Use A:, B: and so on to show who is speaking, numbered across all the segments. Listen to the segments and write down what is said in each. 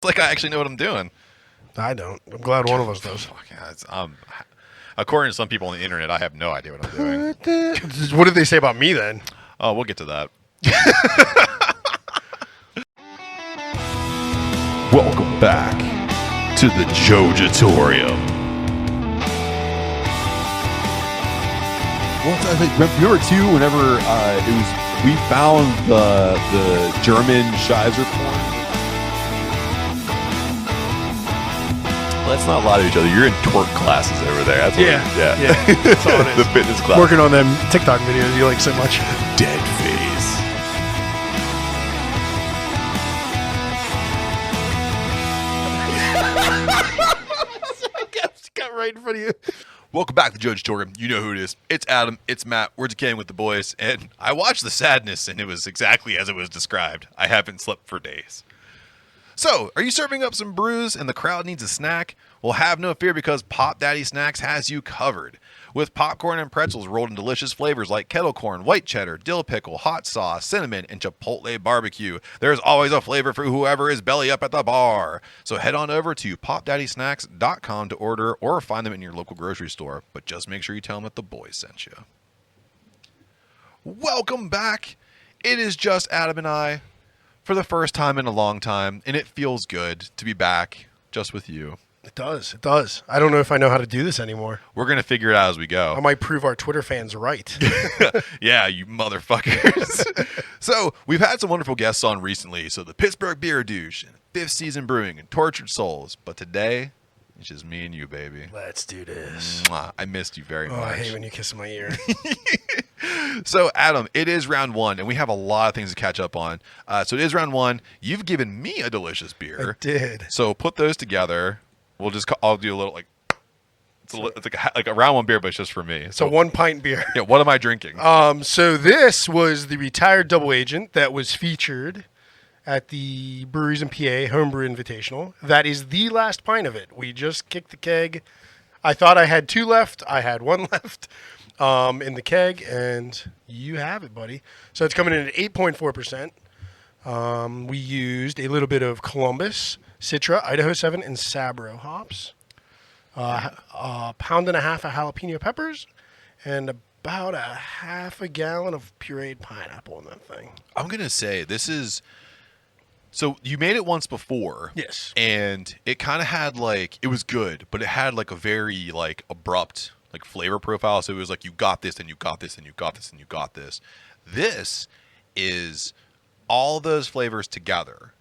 A: like I actually know what I'm doing.
B: I don't. I'm glad one of us does.
A: Fuck yeah, according to some people on the internet, I have no idea what I'm doing.
B: What did they say about me then?
A: Oh, we'll get to that. Welcome back to the Jojitorium.
C: Well, I think, remember too, whenever we found the German Shizer porn.
A: Let's not lie to each other. You're in twerk classes over there. That's what
B: Yeah.
A: That's all it is. The fitness class.
B: Working on them TikTok videos you like so much.
A: Dead face.
B: Got right in front of you.
A: Welcome back to Jojitorium. You know who it is. It's Adam. It's Matt. We're decaying with the boys. And I watched The Sadness, and it was exactly as it was described. I haven't slept for days. So, are you serving up some brews and the crowd needs a snack? Well, have no fear because Pop Daddy Snacks has you covered. With popcorn and pretzels rolled in delicious flavors like kettle corn, white cheddar, dill pickle, hot sauce, cinnamon, and chipotle barbecue, there's always a flavor for whoever is belly up at the bar. So head on over to popdaddysnacks.com to order or find them in your local grocery store. But just make sure you tell them that the boys sent you. Welcome back. It is just Adam and I for the first time in a long time, and it feels good to be back just with you.
B: It does. It does. I don't know if I know how to do this anymore.
A: We're going to figure it out as we go.
B: I might prove our Twitter fans right.
A: Yeah, you motherfuckers. So, we've had some wonderful guests on recently. So, the Pittsburgh Beer Douche, and Fifth Season Brewing, and Tortured Souls. But today, it's just me and you, baby.
B: Let's do this.
A: Mwah. I missed you very much.
B: I hate when you kiss my ear.
A: So, Adam, it is round one, and we have a lot of things to catch up on. So, it is round one. You've given me a delicious beer.
B: I did.
A: So, put those together. I'll do a little it's like a round one beer, but it's just for me.
B: So 1 pint beer.
A: Yeah, what am I drinking?
B: So this was the retired double agent that was featured at the Breweries in PA Homebrew Invitational. That is the last pint of it. We just kicked the keg. I thought I had 2 left. I had 1 left in the keg, and you have it, buddy. So it's coming in at 8.4%. We used a little bit of Columbus, Citra, Idaho 7, and Sabro hops. A pound and a half of jalapeno peppers, and about a half a gallon of pureed pineapple in that thing.
A: I'm going to say this is... So you made it once before.
B: Yes.
A: And it kind of had it was good, but it had a very abrupt flavor profile. So it was you got this, and you got this, and you got this, and you got this. This is all those flavors together.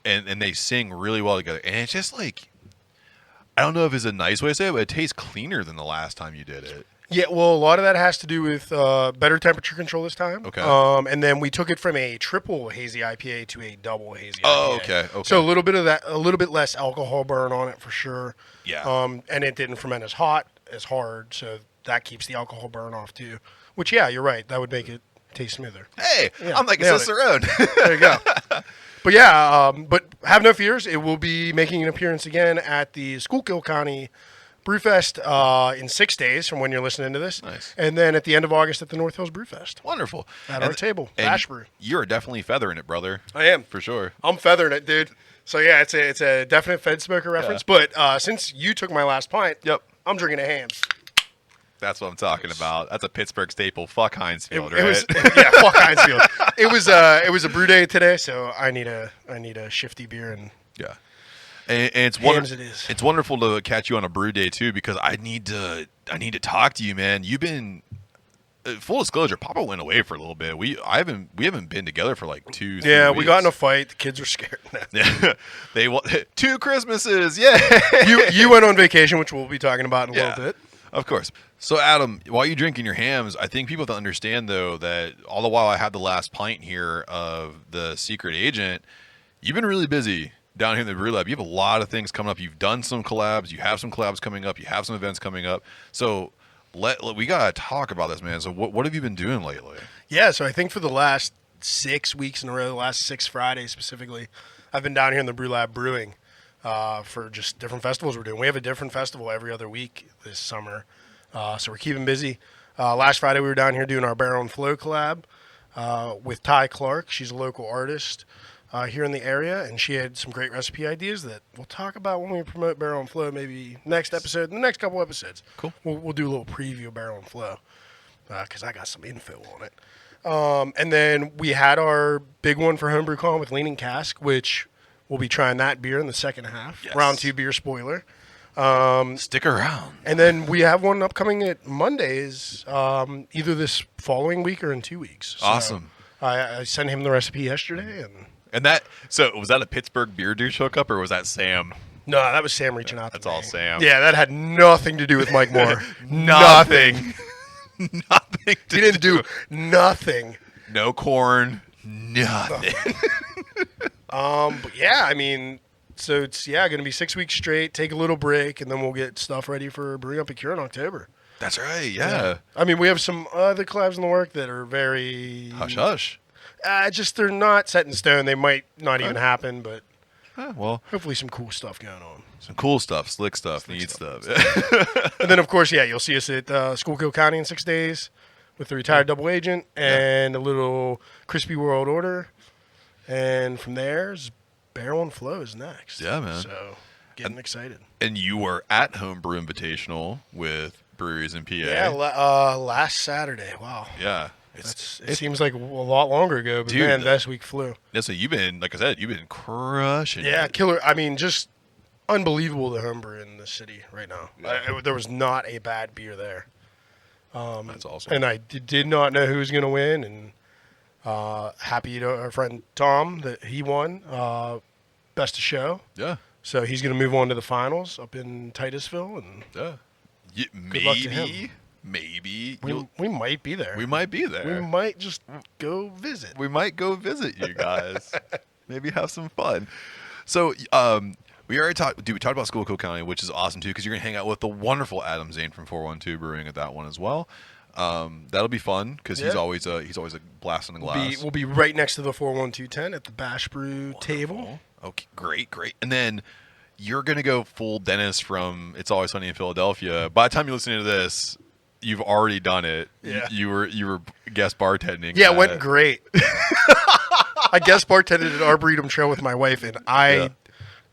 A: And they sing really well together. And it's just I don't know if it's a nice way to say it, but it tastes cleaner than the last time you did it.
B: Yeah, well, a lot of that has to do with better temperature control this time.
A: Okay.
B: And then we took it from a triple hazy IPA to a double hazy IPA.
A: Oh, okay.
B: So a little bit of that, a little bit less alcohol burn on it for sure.
A: Yeah.
B: And it didn't ferment as hot, as hard, so that keeps the alcohol burn off too. Which, yeah, you're right. That would make it taste smoother.
A: Hey,
B: Yeah,
A: I'm like a
B: nailed
A: cicerone.
B: There you go. But yeah, but have no fears. It will be making an appearance again at the Schuylkill County Brewfest in 6 days from when you're listening to this.
A: Nice.
B: And then at the end of August at the North Hills Brewfest.
A: Wonderful.
B: At our table, Bash Brew.
A: You're definitely feathering it, brother.
B: I am.
A: For sure.
B: I'm feathering it, dude. So yeah, it's a definite Fed Smoker reference.
A: Yeah.
B: But since you took my last pint,
A: Yep.
B: I'm drinking a Hamm's.
A: That's what I'm talking about. That's a Pittsburgh staple. Fuck Hinesfield,
B: It
A: right?
B: was, yeah, fuck Hinesfield. It was a brew day today, so I need a shifty beer and
A: Yeah. And it's
B: Hams it is.
A: It's wonderful to catch you on a brew day too, because I need to talk to you, man. You've been full disclosure, Papa went away for a little bit. We haven't been together for 2 3
B: yeah,
A: weeks.
B: we got in a fight. The kids were scared.
A: Yeah. They want 2 Christmases. Yeah.
B: You went on vacation, which we'll be talking about in a little bit.
A: Of course. So, Adam, while you're drinking your Hams, I think people have to understand, though, that all the while I had the last pint here of the Secret Agent, you've been really busy down here in the Brew Lab. You have a lot of things coming up. You've done some collabs. You have some collabs coming up. You have some events coming up. So, we got to talk about this, man. So, what have you been doing lately?
B: Yeah, so I think for the last 6 weeks in a row, the last 6 Fridays specifically, I've been down here in the Brew Lab brewing for just different festivals we're doing. We have a different festival every other week this summer. So we're keeping busy. Last Friday we were down here doing our Barrel and Flow collab with Ty Clark. She's a local artist. here in the area, and she had some great recipe ideas that we'll talk about when we promote Barrel and Flow, maybe next episode, the next couple episodes.
A: Cool.
B: We'll do a little preview of Barrel and Flow because I got some info on it. And then we had our big one for HomebrewCon with Leaning Cask, which we'll be trying that beer in the second half.
A: Yes.
B: Round 2 beer spoiler.
A: Stick around.
B: And then we have one upcoming at Mondays, either this following week or in 2 weeks. So
A: Awesome.
B: I sent him the recipe yesterday,
A: And that, so was that a Pittsburgh beer douche hookup, or was that Sam?
B: no, that was Sam reaching out.
A: That's
B: to me.
A: all Sam.
B: Yeah, that had nothing to do with Mike Moore.
A: Nothing. Nothing.
B: He didn't do nothing.
A: No corn. Nothing.
B: But yeah, I mean, so it's going to be 6 weeks straight. Take a little break, and then we'll get stuff ready for Brewing Up a Cure in October.
A: That's right. Yeah.
B: I mean, we have some other collabs in the work that are very
A: Hush hush.
B: just they're not set in stone. They might not even happen, but
A: Well,
B: hopefully some cool stuff going on.
A: some cool stuff, slick stuff, neat stuff.
B: And then, of course, you'll see us at Schuylkill County in 6 days with the retired double agent and a little crispy world order. And from there, Barrel and Flow is next.
A: Yeah, man.
B: So getting excited.
A: And you were at Homebrew Invitational with breweries in PA.
B: Yeah, last Saturday. Wow.
A: Yeah.
B: It seems like a lot longer ago, but
A: Dude,
B: man, this week flew.
A: Yeah, so you've been, like I said, you've been crushing
B: Yeah,
A: it.
B: killer. I mean, just unbelievable the homebrew in the city right now. There was not a bad beer there.
A: That's awesome.
B: And I did not know who was going to win, and happy to our friend Tom that he won best of show.
A: Yeah.
B: So he's going to move on to the finals up in Titusville, and
A: Yeah.
B: Good luck to him.
A: Maybe
B: we might be there.
A: we might be there.
B: We might just go visit.
A: We might go visit you guys. Maybe have some fun. So, we already talked. Dude, we talked about Schuylkill County, which is awesome too, because you're gonna hang out with the wonderful Adam Zane from 412 Brewing at that one as well. That'll be fun because he's always a blast in the glass.
B: We'll be right next to the 41210 at the Bash Brew table.
A: Okay, great. And then you're gonna go full Dennis from It's Always Sunny in Philadelphia. By the time you listen to this, you've already done it.
B: Yeah.
A: You were guest bartending.
B: Yeah, it went great. I guest bartended at Arboretum Trail with my wife, and I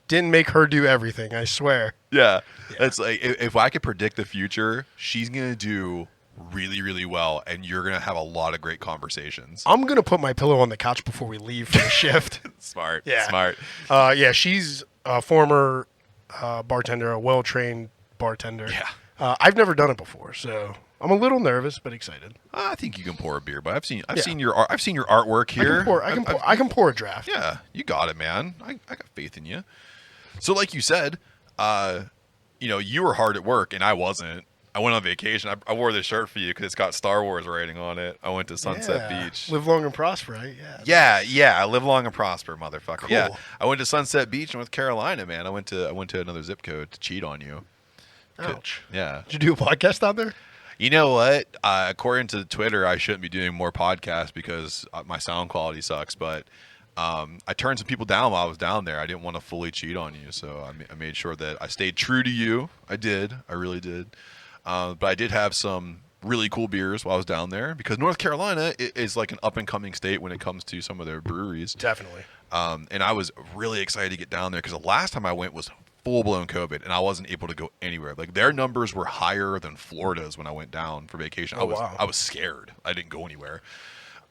B: didn't make her do everything, I swear.
A: Yeah. It's like, if I could predict the future, she's going to do really, really well, and you're going to have a lot of great conversations.
B: I'm going to put my pillow on the couch before we leave for the shift.
A: Smart.
B: Yeah.
A: Smart.
B: She's a former bartender, a well-trained bartender.
A: Yeah.
B: I've never done it before, so I'm a little nervous but excited.
A: I think you can pour a beer, but I've seen your artwork here.
B: I can pour a draft.
A: Yeah, you got it, man. I got faith in you. So, like you said, you were hard at work, and I wasn't. I went on vacation. I wore this shirt for you because it's got Star Wars writing on it. I went to Sunset Beach.
B: Live long and prosper, right? Yeah.
A: Yeah. Live long and prosper, motherfucker.
B: Cool.
A: Yeah. I went to Sunset Beach, North Carolina, man. I went to another zip code to cheat on you.
B: Ouch.
A: Yeah.
B: Did you do a podcast out there?
A: You know what? According to Twitter, I shouldn't be doing more podcasts because my sound quality sucks. But I turned some people down while I was down there. I didn't want to fully cheat on you, so I made sure that I stayed true to you. I did. I really did. But I did have some really cool beers while I was down there because North Carolina is like an up-and-coming state when it comes to some of their breweries.
B: Definitely.
A: And I was really excited to get down there because the last time I went was full-blown COVID, and I wasn't able to go anywhere. Like, their numbers were higher than Florida's when I went down for vacation.
B: Wow.
A: I was scared. I didn't go anywhere.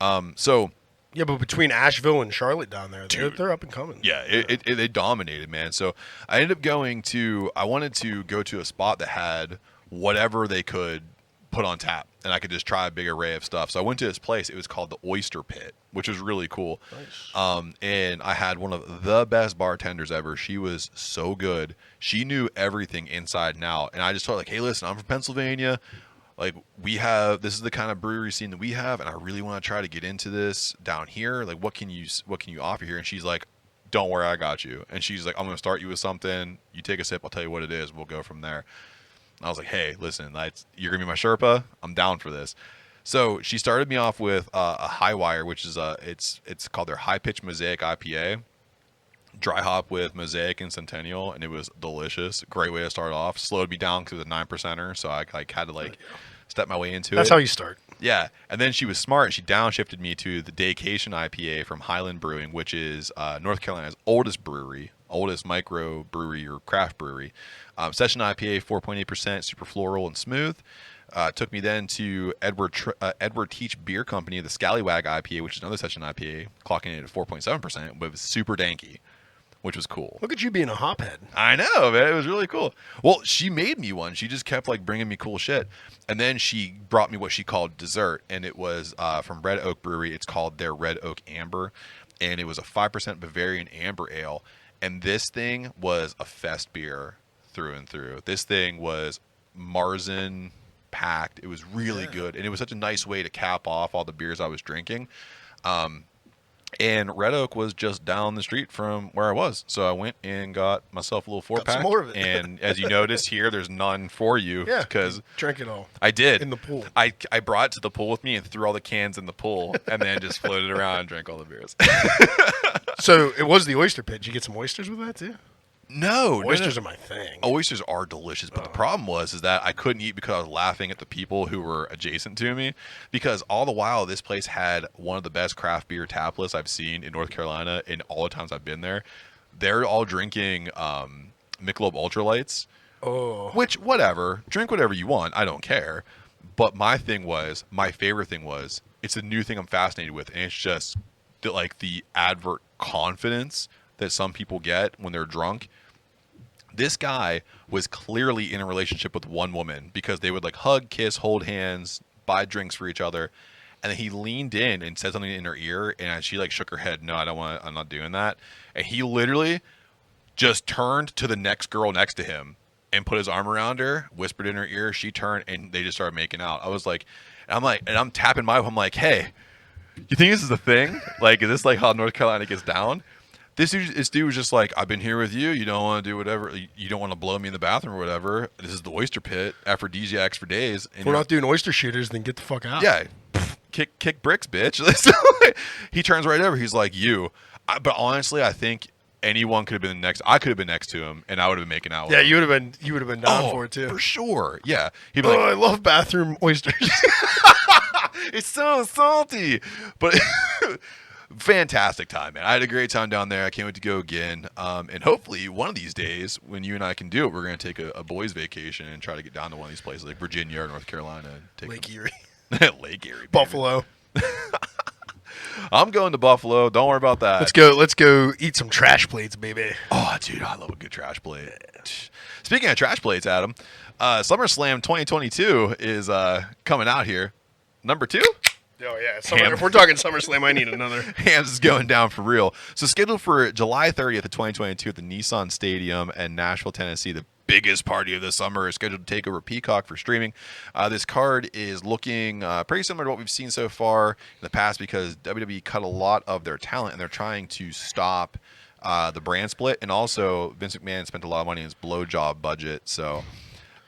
B: Yeah, but between Asheville and Charlotte down there, they're up and coming.
A: Yeah, they dominated, man. So I ended up I wanted to go to a spot that had whatever they could put on tap, and I could just try a big array of stuff. So I went to this place. It was called the Oyster Pit, which was really cool.
B: Nice.
A: And I had one of the best bartenders ever. She was so good. She knew everything inside and out. And I just told her, like, hey, listen, I'm from Pennsylvania. Like, this is the kind of brewery scene that we have, and I really want to try to get into this down here. Like, what can you offer here? And she's like, don't worry, I got you. And she's like, I'm going to start you with something. You take a sip, I'll tell you what it is. We'll go from there. And I was like, hey, listen, you're going to be my Sherpa. I'm down for this. So she started me off with a High Wire, which is it's called their High Pitch Mosaic IPA. Dry hop with Mosaic and Centennial, and it was delicious. Great way to start off. Slowed me down because it was a 9%er, so I had to step my way into it.
B: That's how you start.
A: Yeah, and then she was smart. She downshifted me to the Daycation IPA from Highland Brewing, which is North Carolina's oldest brewery, oldest micro brewery or craft brewery. Session IPA, 4.8%, super floral and smooth. Took me then to Edward Teach Beer Company, the Scallywag IPA, which is another Session IPA, clocking it at 4.7%, but it was super danky, which was cool.
B: Look at you being a hophead.
A: I know, man. It was really cool. Well, she made me one. She just kept like bringing me cool shit. And then she brought me what she called dessert, and it was from Red Oak Brewery. It's called their Red Oak Amber, and it was a 5% Bavarian Amber Ale. And this thing was a fest beer through and through. This thing was Marzen packed. It was really good, and it was such a nice way to cap off all the beers I was drinking. And Red Oak was just down the street from where I was, so I went and got myself a little 4-pack.
B: some more of it.
A: And as you notice here, there's none for you.
B: Yeah,
A: because
B: drank it all.
A: I did
B: in the pool.
A: I brought it to the pool with me and threw all the cans in the pool, and then just floated around and drank all the beers.
B: So it was the oyster pit. Did you get some oysters with that too?
A: No,
B: Oysters are my thing.
A: Oysters are delicious, but the problem is that I couldn't eat because I was laughing at the people who were adjacent to me. Because all the while, this place had one of the best craft beer tap lists I've seen in North Carolina in all the times I've been there. They're all drinking Michelob Ultralights, which whatever, drink whatever you want, I don't care. But my favorite thing was, it's a new thing I'm fascinated with, and it's just the advert confidence that some people get when they're drunk. This guy was clearly in a relationship with one woman because they would like hug, kiss, hold hands, buy drinks for each other. And then he leaned in and said something in her ear, and she like shook her head. No, I'm not doing that. And he literally just turned to the next girl next to him and put his arm around her, whispered in her ear. She turned and they just started making out. I was like, and I'm tapping my, I'm like, hey, you think this is a thing? Like, is this like how North Carolina gets down? This dude was just like, I've been here with you. You don't want to do whatever. You don't want to blow me in the bathroom or whatever. This is the oyster pit. Aphrodisiacs for days. And
B: if we're not doing oyster shooters, then get the fuck out.
A: Yeah. Kick bricks, bitch. He turns right over. He's like, but honestly, I think anyone could have been next. I could have been next to him, and I would have been making out with him.
B: You would have been down for it too.
A: For sure. Yeah. He'd be like,
B: I love bathroom oysters.
A: It's so salty. But fantastic time, man. I had a great time down there. I can't wait to go again. And hopefully one of these days when you and I can do it, we're going to take a boys vacation and try to get down to one of these places like Virginia or North Carolina. And take
B: Lake Erie.
A: Lake Erie. Baby.
B: Buffalo.
A: I'm going to Buffalo. Don't worry about that.
B: Let's go eat some trash plates, baby.
A: Oh, dude, I love a good trash plate. Speaking of trash plates, Adam, SummerSlam 2022 is coming out here. Number 2?
B: Oh, yeah. If we're talking SummerSlam, I need another.
A: Hams is going down for real. So scheduled for July 30th of 2022 at the Nissan Stadium in Nashville, Tennessee. The biggest party of the summer is scheduled to take over Peacock for streaming. This card is looking pretty similar to what we've seen so far in the past because WWE cut a lot of their talent, and they're trying to stop the brand split. And also, Vince McMahon spent a lot of money in his blowjob budget. So,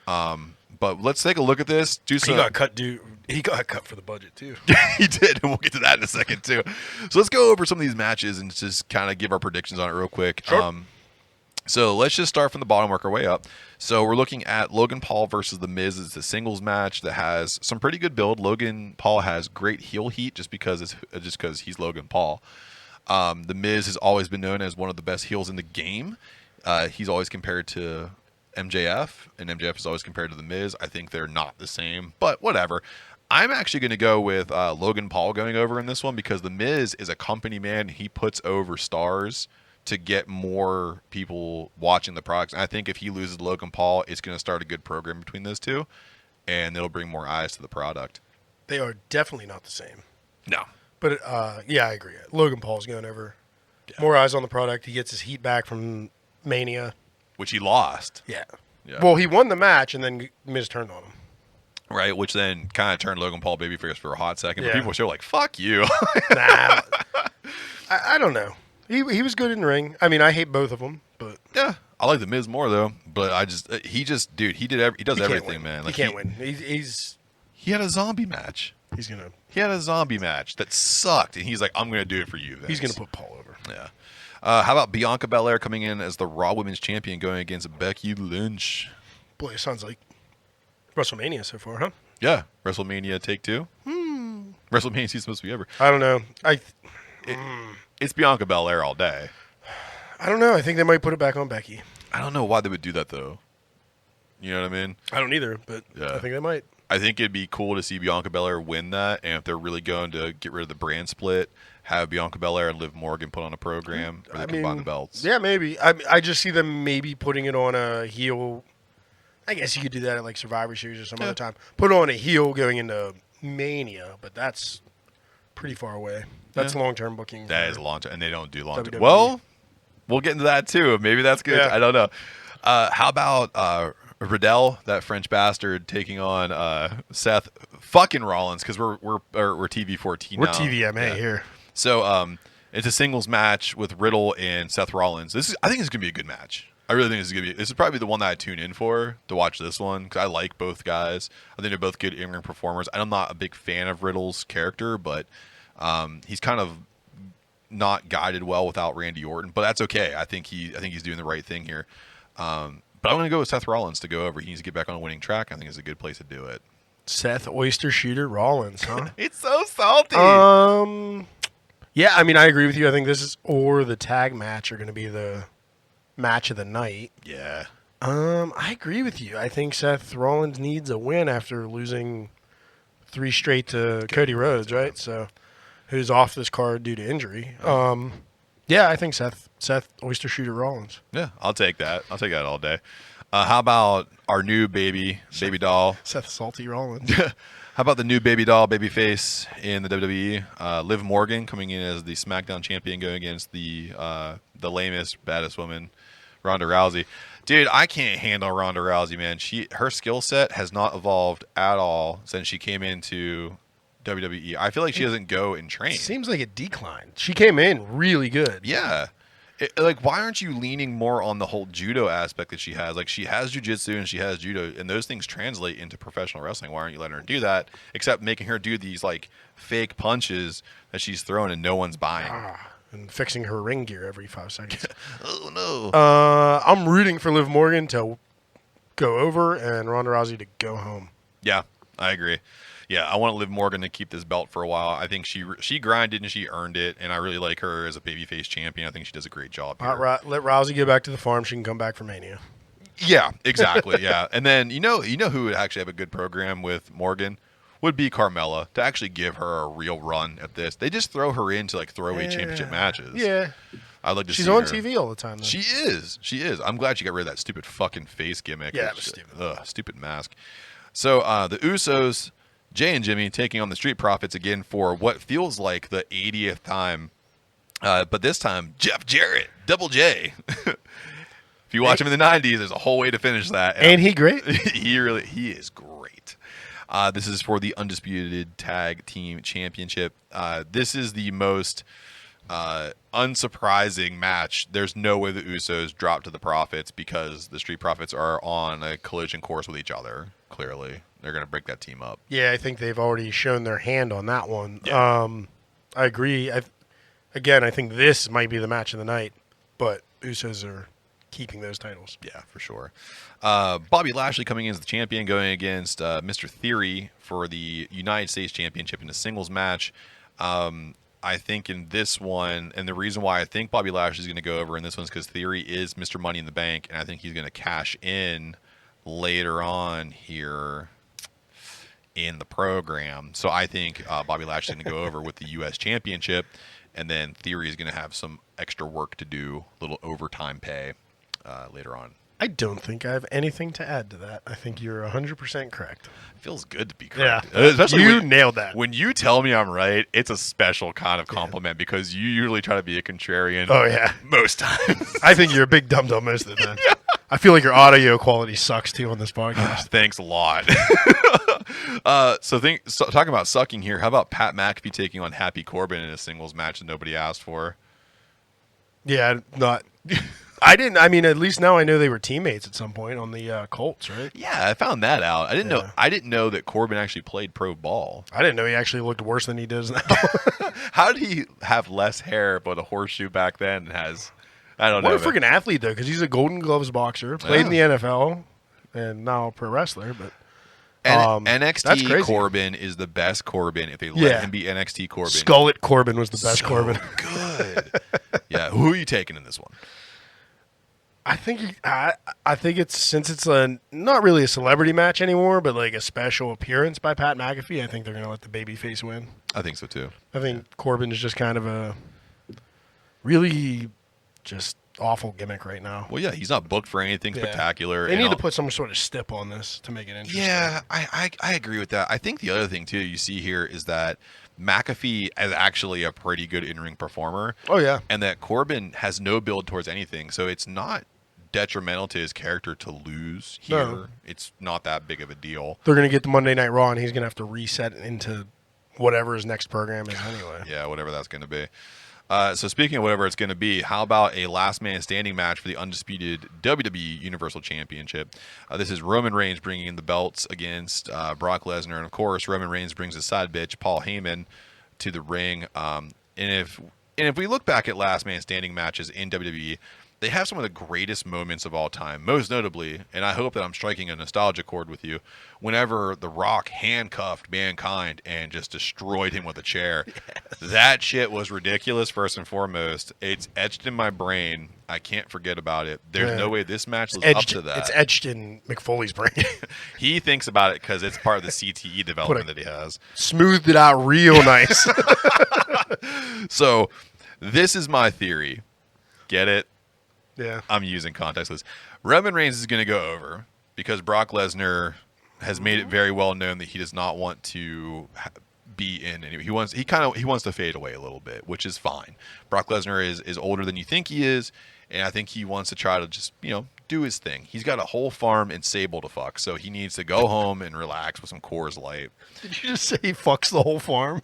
A: but let's take a look at this.
B: He got cut, dude. He got cut for the budget, too.
A: He did, and we'll get to that in a second, too. So let's go over some of these matches and just kind of give our predictions on it real quick.
B: Sure.
A: So let's just start from the bottom, work our way up. So we're looking at Logan Paul versus The Miz. It's a singles match that has some pretty good build. Logan Paul has great heel heat just because he's Logan Paul. The Miz has always been known as one of the best heels in the game. He's always compared to MJF, and MJF is always compared to The Miz. I think they're not the same, but whatever. I'm actually going to go with Logan Paul going over in this one because The Miz is a company man. He puts over stars to get more people watching the products. And I think if he loses Logan Paul, it's going to start a good program between those two, and it'll bring more eyes to the product.
B: They are definitely not the same.
A: No.
B: But, yeah, I agree. Logan Paul's going over. Yeah. More eyes on the product. He gets his heat back from Mania.
A: Which he lost.
B: Yeah. Well, he won the match, and then Miz turned on him.
A: Right, which then kind of turned Logan Paul babyface for a hot second. But people were still like, fuck you.
B: Nah. I don't know. He was good in the ring. I mean, I hate both of them, but
A: yeah, I like The Miz more though. But he does everything, man. Like,
B: he can't win. He
A: had a zombie match. He had a zombie match that sucked, and he's like, I'm gonna do it for you, Vince.
B: He's gonna put Paul over.
A: Yeah. How about Bianca Belair coming in as the Raw Women's Champion going against Becky Lynch?
B: Boy, it sounds like WrestleMania so far, huh?
A: Yeah, WrestleMania Take Two. WrestleMania season's supposed to be over.
B: I don't know.
A: It's Bianca Belair all day.
B: I don't know. I think they might put it back on Becky.
A: I don't know why they would do that though. You know what I mean?
B: I don't either, but
A: Yeah.
B: I think they might.
A: I think it'd be cool to see Bianca Belair win that, and if they're really going to get rid of the brand split, have Bianca Belair and Liv Morgan put on a program where they combine the belts.
B: Yeah, maybe. I just see them maybe putting it on a heel. I guess you could do that at like Survivor Series or some other time. Put on a heel going into Mania, but that's pretty far away. That's long-term booking.
A: That is long-term, and they don't do long-term.
B: WWE.
A: Well, we'll get into that too. Maybe that's good.
B: Yeah.
A: I don't know. How about Riddell, that French bastard, taking on Seth fucking Rollins, because we're TV14
B: We're
A: now.
B: TVMA here.
A: So it's a singles match with Riddle and Seth Rollins. I think it's gonna be a good match. I really think this is probably the one that I tune in for to watch this one, because I like both guys. I think they're both good in-ring performers. I'm not a big fan of Riddle's character, but he's kind of not guided well without Randy Orton, but that's okay. I think he's doing the right thing here. But I'm going to go with Seth Rollins to go over. He needs to get back on a winning track. I think it's a good place to do it.
B: Seth Oyster Shooter Rollins, huh?
A: It's so salty.
B: Yeah, I mean, I agree with you. I think this or the tag match are going to be the match of the night.
A: Yeah.
B: I agree with you. I think Seth Rollins needs a win after losing 3 straight to Cody Rhodes, right? So, who's off this card due to injury. Yeah, I think Seth Oyster Shooter Rollins.
A: Yeah, I'll take that. I'll take that all day. How about our new baby doll?
B: Seth Salty Rollins.
A: How about the new baby doll, baby face in the WWE? Liv Morgan coming in as the SmackDown champion, going against the lamest, baddest woman, Ronda Rousey. Dude, I can't handle Ronda Rousey, man. Her skill set has not evolved at all since she came into WWE. I feel like she doesn't go and train.
B: Seems like it declined. She came in really good.
A: Yeah. Why aren't you leaning more on the whole judo aspect that she has? Like, she has jiu-jitsu and she has judo, and those things translate into professional wrestling. Why aren't you letting her do that, except making her do these, like, fake punches that she's throwing and no one's buying?
B: And fixing her ring gear every 5 seconds.
A: Oh, no.
B: I'm rooting for Liv Morgan to go over and Ronda Rousey to go home.
A: Yeah, I agree. Yeah, I want Liv Morgan to keep this belt for a while. I think she grinded and she earned it, and I really like her as a babyface champion. I think she does a great job here.
B: Let Rousey get back to the farm. She can come back for Mania.
A: Yeah, exactly. Yeah, and then you know who would actually have a good program with Morgan would be Carmella, to actually give her a real run at this. They just throw her into like throwaway championship matches.
B: Yeah,
A: I'd like to.
B: She's
A: see
B: on
A: her.
B: TV all the time, though.
A: She is. I'm glad she got rid of that stupid fucking face gimmick.
B: Yeah, that was stupid.
A: Stupid mask. So the Usos, Jay and Jimmy, taking on the Street Profits again for what feels like the 80th time. But this time, Jeff Jarrett, Double J. If you watch him in the 90s, there's a whole way to finish that.
B: Ain't he great?
A: He is great. This is for the Undisputed Tag Team Championship. This is the most unsurprising match. There's no way the Usos drop to the Profits, because the Street Profits are on a collision course with each other. Clearly, they're going to break that team up.
B: Yeah, I think they've already shown their hand on that one.
A: Yeah.
B: I agree. I think this might be the match of the night, but Usos are keeping those titles.
A: Yeah, for sure. Bobby Lashley coming in as the champion, going against Mr. Theory for the United States Championship in a singles match. I think in this one, and the reason why I think Bobby Lashley is going to go over in this one is because Theory is Mr. Money in the Bank, and I think he's going to cash in later on here in the program. So I think Bobby Lashley is going to go over with the U.S. Championship, and then Theory is going to have some extra work to do, a little overtime pay later on.
B: I don't think I have anything to add to that. I think you're 100% correct.
A: Feels good to be correct.
B: Yeah,
A: Especially
B: you nailed that.
A: When you tell me I'm right, it's a special kind of compliment, because you usually try to be a contrarian.
B: Oh, yeah.
A: Most times.
B: I think you're a big dum-dum most of the time. Yeah. I feel like your audio quality sucks, too, on this podcast.
A: Thanks a lot. So talking about sucking here, how about Pat McAfee taking on Happy Corbin in a singles match that nobody asked for?
B: Yeah, not... I didn't. I mean, at least now I know they were teammates at some point on the Colts, right?
A: Yeah, I found that out. I didn't know. I didn't know that Corbin actually played pro ball.
B: I didn't know he actually looked worse than he does now.
A: How did he have less hair but a horseshoe back then? I don't know.
B: What a freaking athlete, though, because he's a Golden Gloves boxer, played in the NFL, and now a pro wrestler. But That's
A: NXT
B: crazy.
A: Corbin is the best Corbin if they let
B: Yeah.
A: him be NXT Corbin.
B: Skullet Corbin was the best
A: So
B: Corbin.
A: good. Yeah, who are you taking in this one?
B: I think it's, since it's not really a celebrity match anymore, but like a special appearance by Pat McAfee. I think they're gonna let the babyface win.
A: I think so too.
B: I think Corbin is just kind of a really just awful gimmick right now.
A: Well, yeah, he's not booked for anything
B: Yeah.
A: spectacular.
B: They
A: and
B: need to
A: I'll-
B: put some sort of stip on this to make it interesting.
A: Yeah, I agree with that. I think the other thing too you see here is that McAfee is actually a pretty good in-ring performer.
B: Oh yeah.
A: And that Corbin has no build towards anything, so it's not detrimental to his character to lose here.
B: No.
A: It's not that big of a deal.
B: They're gonna get the Monday Night Raw, and he's gonna have to reset into whatever his next program is anyway.
A: Yeah, whatever that's going to be. So speaking of whatever it's going to be, how about a last man standing match for the undisputed WWE Universal Championship? This is Roman Reigns bringing in the belts against Brock Lesnar, and of course Roman Reigns brings his side bitch Paul Heyman to the ring. And if we look back at last man standing matches in WWE, they have some of the greatest moments of all time, most notably, and I hope that I'm striking a nostalgia chord with you, whenever The Rock handcuffed Mankind and just destroyed him with a chair. Yes. That shit was ridiculous, first and foremost. It's etched in my brain. I can't forget about it. There's no way this match lives up to that.
B: It's etched in McFoley's brain.
A: He thinks about it because it's part of the CTE development that he has.
B: Smoothed it out real nice.
A: So, this is my theory. Get it?
B: Yeah.
A: I'm using context clues. Roman Reigns is going to go over because Brock Lesnar has made it very well known that he does not want to be in any. He wants to fade away a little bit, which is fine. Brock Lesnar is older than you think he is, and I think he wants to try to just do his thing. He's got a whole farm in Sable to fuck, so he needs to go home and relax with some Coors Light.
B: Did you just say he fucks the whole farm?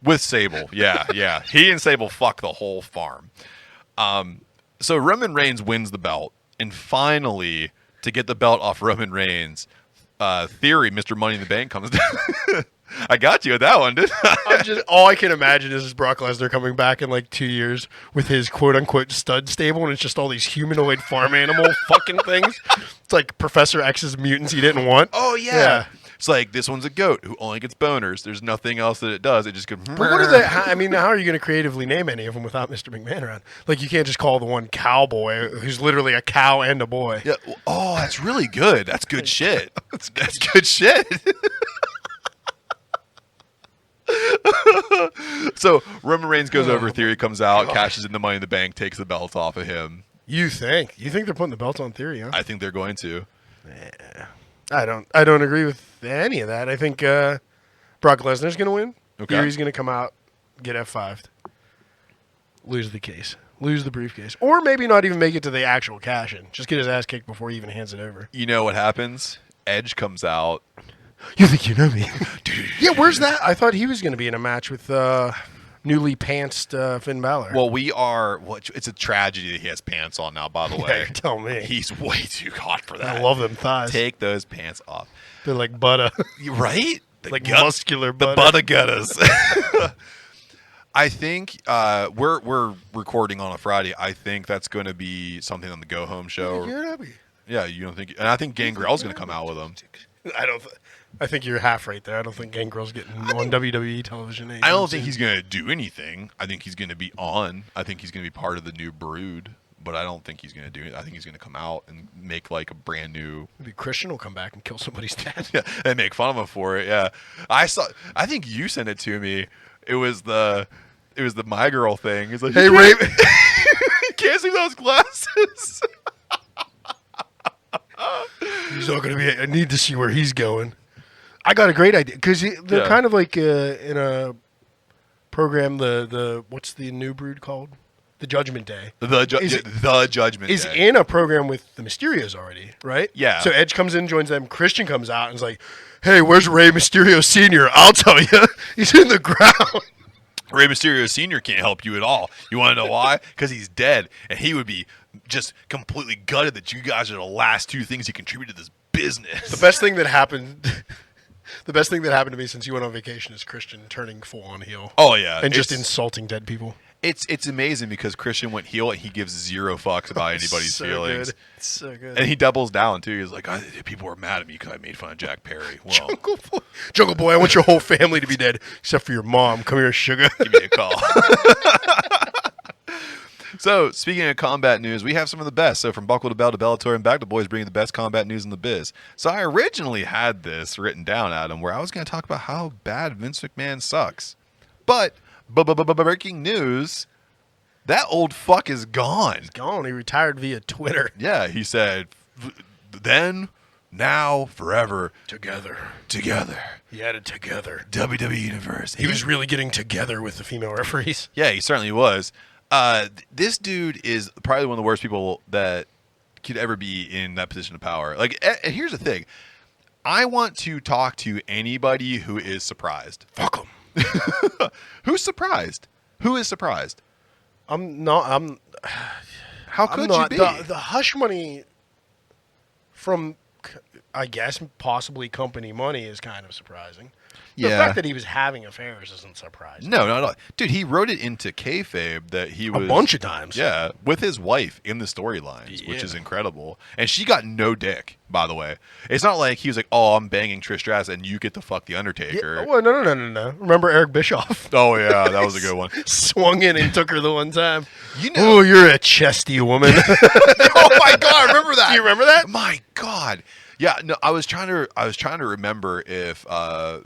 A: With Sable, yeah. He and Sable fuck the whole farm. So Roman Reigns wins the belt, and finally, to get the belt off Roman Reigns, Theory, Mr. Money in the Bank, comes down. I got you with that one, didn't I?
B: All I can imagine is Brock Lesnar coming back in like 2 years with his quote-unquote stud stable, and it's just all these humanoid farm animal fucking things. It's like Professor X's mutants he didn't want.
A: Oh, yeah. It's like, this one's a goat who only gets boners. There's nothing else that it does. It just goes...
B: But what are they? How are you going to creatively name any of them without Mr. McMahon around? Like, you can't just call the one cowboy, who's literally a cow and a boy.
A: Yeah. Oh, that's really good. That's good shit. That's good shit. So Roman Reigns goes over, Theory comes out, cashes in the Money in the Bank, takes the belt off of him.
B: You think they're putting the belt on Theory, huh?
A: I think they're going to.
B: Yeah. I don't agree with any of that. I think Brock Lesnar's going to win.
A: Okay.
B: Theory's going to come out, get F5'd, lose the case, lose the briefcase, or maybe not even make it to the actual cash-in. Just get his ass kicked before he even hands it over.
A: You know what happens? Edge comes out.
B: You think you know me? Yeah, where's that? I thought he was going to be in a match with newly pantsed Finn Balor.
A: Well, it's a tragedy that he has pants on now, by the
B: Yeah,
A: way.
B: tell me.
A: He's way too hot for that.
B: I love them thighs.
A: Take those pants off.
B: They're like butter.
A: Right? The
B: like
A: gut-
B: muscular
A: The
B: butter.
A: butter gutters. I think we're recording on a Friday. I think that's going to be something on the Go Home show.
B: You're happy.
A: Yeah, you don't think? And I think Gangrel's going to come out with them.
B: I think you're half right there. I don't think Gangrel's getting on WWE television.
A: I don't think he's going to do anything. I think he's going to be on. I think he's going to be part of the new Brood. But I don't think he's going to do it. I think he's going to come out and make like a brand new.
B: Maybe Christian will come back and kill somebody's dad.
A: Yeah, and make fun of him for it. Yeah, I think you sent it to me. It was the My Girl thing. It's like,
B: Hey, Ray.
A: you can't see those glasses.
B: He's not going to be. I need to see where he's going. I got a great idea because they're kind of like in a program. The what's the new Brood called? The Judgment Day.
A: The Judgment
B: is
A: Day
B: in a program with the Mysterios already, right?
A: Yeah.
B: So Edge comes in, joins them. Christian comes out and is like, "Hey, where's Rey Mysterio Sr.? I'll tell you, he's in the ground."
A: Rey Mysterio Sr. can't help you at all. You want to know why? Because he's dead, and he would be just completely gutted that you guys are the last two things he contributed to this business.
B: The best thing that happened. The best thing that happened to me since you went on vacation is Christian turning full on heel.
A: Oh yeah,
B: and just insulting dead people.
A: It's amazing because Christian went heel and he gives zero fucks about anybody's feelings.
B: Good. It's so good.
A: And he doubles down too. He's like, people were mad at me because I made fun of Jack Perry. Well,
B: Jungle Boy, I want your whole family to be dead except for your mom. Come here, sugar.
A: give me a call. So, speaking of combat news, we have some of the best. So, from Buckle to Bell to Bellator and back to boys, bringing the best combat news in the biz. So, I originally had this written down, Adam, where I was going to talk about how bad Vince McMahon sucks. But, breaking news, that old fuck is gone.
B: He's gone. He retired via Twitter.
A: Yeah, he said, then, now, forever.
B: Together. He added together.
A: WWE Universe.
B: He was really getting together with the female referees.
A: Yeah, he certainly was. This dude is probably one of the worst people that could ever be in that position of power. Like, and here's the thing. I want to talk to anybody who is surprised.
B: Fuck him.
A: Who's surprised? Who is surprised?
B: I'm not.
A: How could
B: not,
A: you be?
B: The hush money from, I guess, possibly company money is kind of surprising. The fact that he was having affairs isn't surprising.
A: No, not at all. Dude, he wrote it into kayfabe that he was...
B: A bunch of times.
A: Yeah, with his wife in the storylines, which is incredible. And she got no dick, by the way. It's not like he was like, oh, I'm banging Trish Stratus and you get to fuck the Undertaker.
B: Yeah, well, no. Remember Eric Bischoff?
A: Oh, yeah, that was a good one.
B: Swung in and took her the one time.
A: You know...
B: Oh, you're a chesty woman.
A: Oh, my God, I remember that.
B: Do you remember that?
A: My God. Yeah, no, I was trying to remember if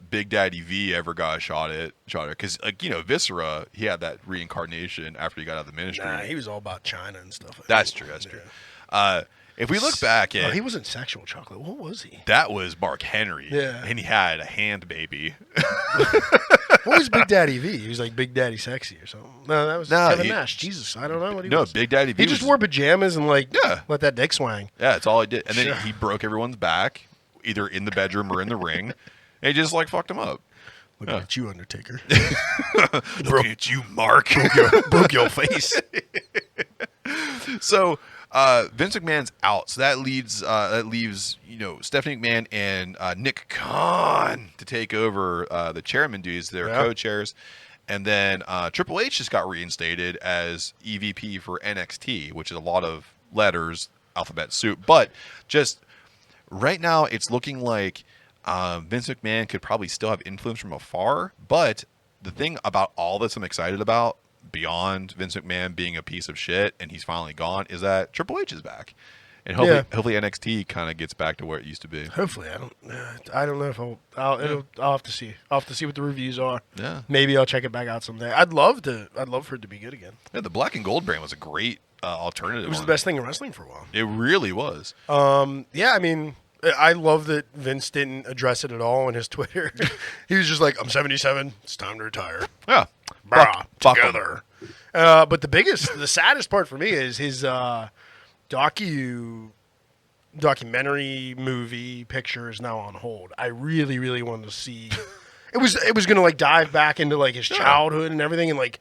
A: Big Daddy V ever got a shot at because Viscera, he had that reincarnation after he got out of the ministry.
B: Nah, he was all about China and stuff.
A: That's true. If we look back at...
B: he wasn't sexual chocolate. What was he?
A: That was Mark Henry.
B: Yeah.
A: And he had a hand baby.
B: What was Big Daddy V? He was like Big Daddy Sexy or something. No, that was Kevin Nash. Jesus, I don't know what he was.
A: No, Big Daddy V
B: He just wore pajamas and let that dick swang.
A: Yeah, that's all he did. And then he broke everyone's back, either in the bedroom or in the ring. And he just fucked him up.
B: Looking at you, Undertaker.
A: Looking at you, Mark.
B: Broke your face.
A: So... Vince McMahon's out, so that leaves Stephanie McMahon and Nick Khan to take over the chairman duties. They're co-chairs, and then Triple H just got reinstated as EVP for NXT, which is a lot of letters, alphabet soup. But just right now, it's looking like Vince McMahon could probably still have influence from afar. But the thing about all this I'm excited about, beyond Vince McMahon being a piece of shit and he's finally gone, is that Triple H is back, and hopefully NXT kind of gets back to where it used to be.
B: Hopefully, I don't know if I'll have to see. I'll have to see what the reviews are.
A: Yeah,
B: maybe I'll check it back out someday. I'd love for it to be good again.
A: Yeah, the Black and Gold brand was a great alternative.
B: It was the best thing in wrestling for a while.
A: It really was.
B: Yeah, I mean, I love that Vince didn't address it at all on his Twitter. He was just like, I'm 77. It's time to retire.
A: Yeah.
B: Brah, together. But the saddest part for me is his documentary movie picture is now on hold. I really, really wanted to see. It was going to dive back into his childhood and everything, and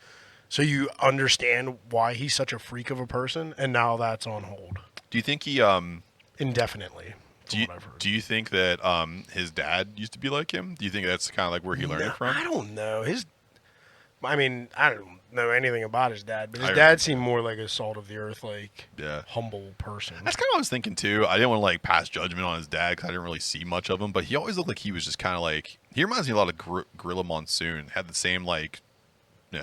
B: so you understand why he's such a freak of a person, and now that's on hold.
A: Do you think he
B: indefinitknow.
A: Do you think that his dad used to be like him? Do you think that's kind of where he learned it from?
B: I don't know. I don't know anything about his dad, but his dad seemed more like a salt of the earth, humble person.
A: That's kind of what I was thinking too. I didn't want to pass judgment on his dad because I didn't really see much of him, but he always looked like he was just kind of he reminds me a lot of Gorilla Monsoon. Had the same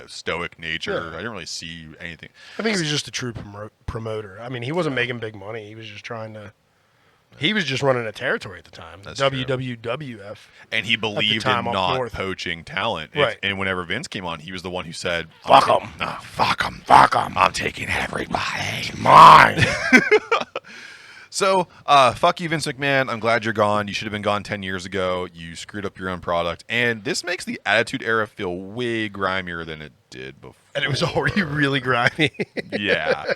A: stoic nature. Yeah. I didn't really see anything.
B: I think he was just a true promoter. I mean, he wasn't making big money. He was just trying to. He was just running a territory at the time.
A: That's
B: WWF.
A: And he believed in not poaching talent.
B: Right.
A: And whenever Vince came on, he was the one who said,
B: fuck him.
A: No, fuck him. Fuck him. I'm taking everybody.
B: It's mine.
A: So, fuck you, Vince McMahon. I'm glad you're gone. You should have been gone 10 years ago. You screwed up your own product. And this makes the Attitude Era feel way grimier than it did before.
B: And it was already really grimy.
A: Yeah.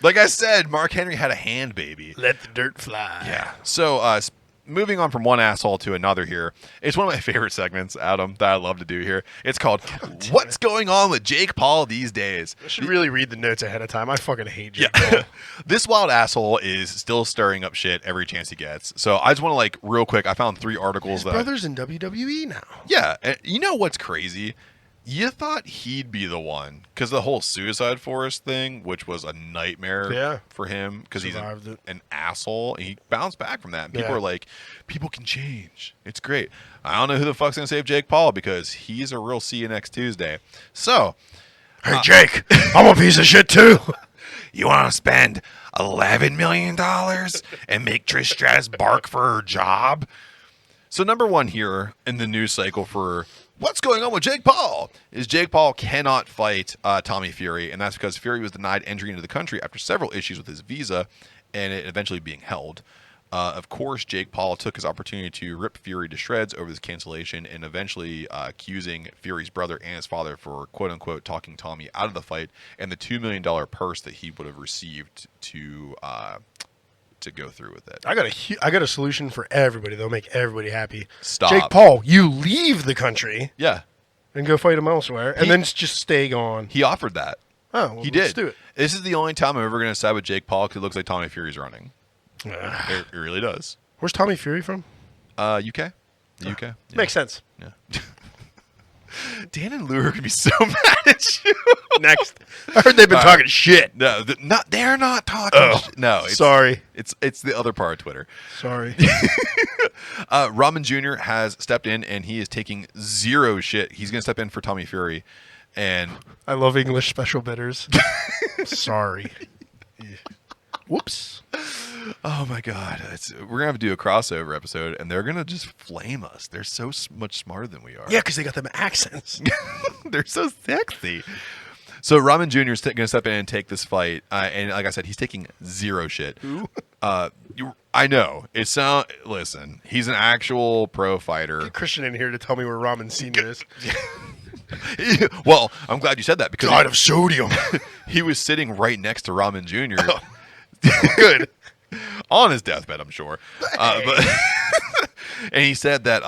A: Like I said, Mark Henry had a hand baby.
B: Let the dirt fly.
A: Yeah. So, moving on from one asshole to another here. It's one of my favorite segments, Adam, that I love to do here. It's called What's Going On with Jake Paul These Days?
B: I should really read the notes ahead of time. I fucking hate Jake Paul.
A: This wild asshole is still stirring up shit every chance he gets. So I just want to, real quick, I found 3 articles.
B: His brother's in WWE now.
A: Yeah. And you know what's crazy? You thought he'd be the one because the whole Suicide Forest thing, which was a nightmare for him because he's an asshole, and he bounced back from that. And people are like, people can change. It's great. I don't know who the fuck's going to save Jake Paul because he's a real see you next Tuesday. So,
B: hey, Jake, I'm a piece of shit too.
A: You want to spend $11 million and make Trish Stratus bark for her job? So number one here in the news cycle for what's going on with Jake Paul is Jake Paul cannot fight Tommy Fury, and that's because Fury was denied entry into the country after several issues with his visa and it eventually being held. Of course, Jake Paul took his opportunity to rip Fury to shreds over this cancellation and eventually accusing Fury's brother and his father for quote-unquote talking Tommy out of the fight and the $2 million purse that he would have received to go through with it.
B: I got a solution for everybody that'll make everybody happy.
A: Stop.
B: Jake Paul, you leave the country.
A: Yeah.
B: And go fight him elsewhere, and then just stay gone.
A: He offered that.
B: Oh, well,
A: he did.
B: Let's do it.
A: This is the only time I'm ever going to side with Jake Paul because it looks like Tommy Fury's running. It really does.
B: Where's Tommy Fury from?
A: UK. The UK. Yeah.
B: Makes sense.
A: Yeah. Dan and Lou are going to be so mad at you.
B: Next. I heard they've been talking shit.
A: No, they're not talking shit. No.
B: Sorry.
A: It's the other part of Twitter.
B: Sorry.
A: Ramen Jr. has stepped in, and he is taking zero shit. He's going to step in for Tommy Fury. And
B: I love English special bitters. Sorry. Whoops.
A: Oh, my God. We're going to have to do a crossover episode, and they're going to just flame us. They're so much smarter than we are.
B: Yeah, because they got them accents.
A: They're so sexy. So Ramen Jr. is going to step in and take this fight. And like I said, he's taking zero shit.
B: Who?
A: I know. Listen, he's an actual pro fighter.
B: Get Christian in here to tell me where Ramen Senior is.
A: Well, I'm glad you said that because
B: God of sodium.
A: He was sitting right next to Ramen Jr.
B: Oh. Good.
A: On his deathbed, I'm sure. But and he said that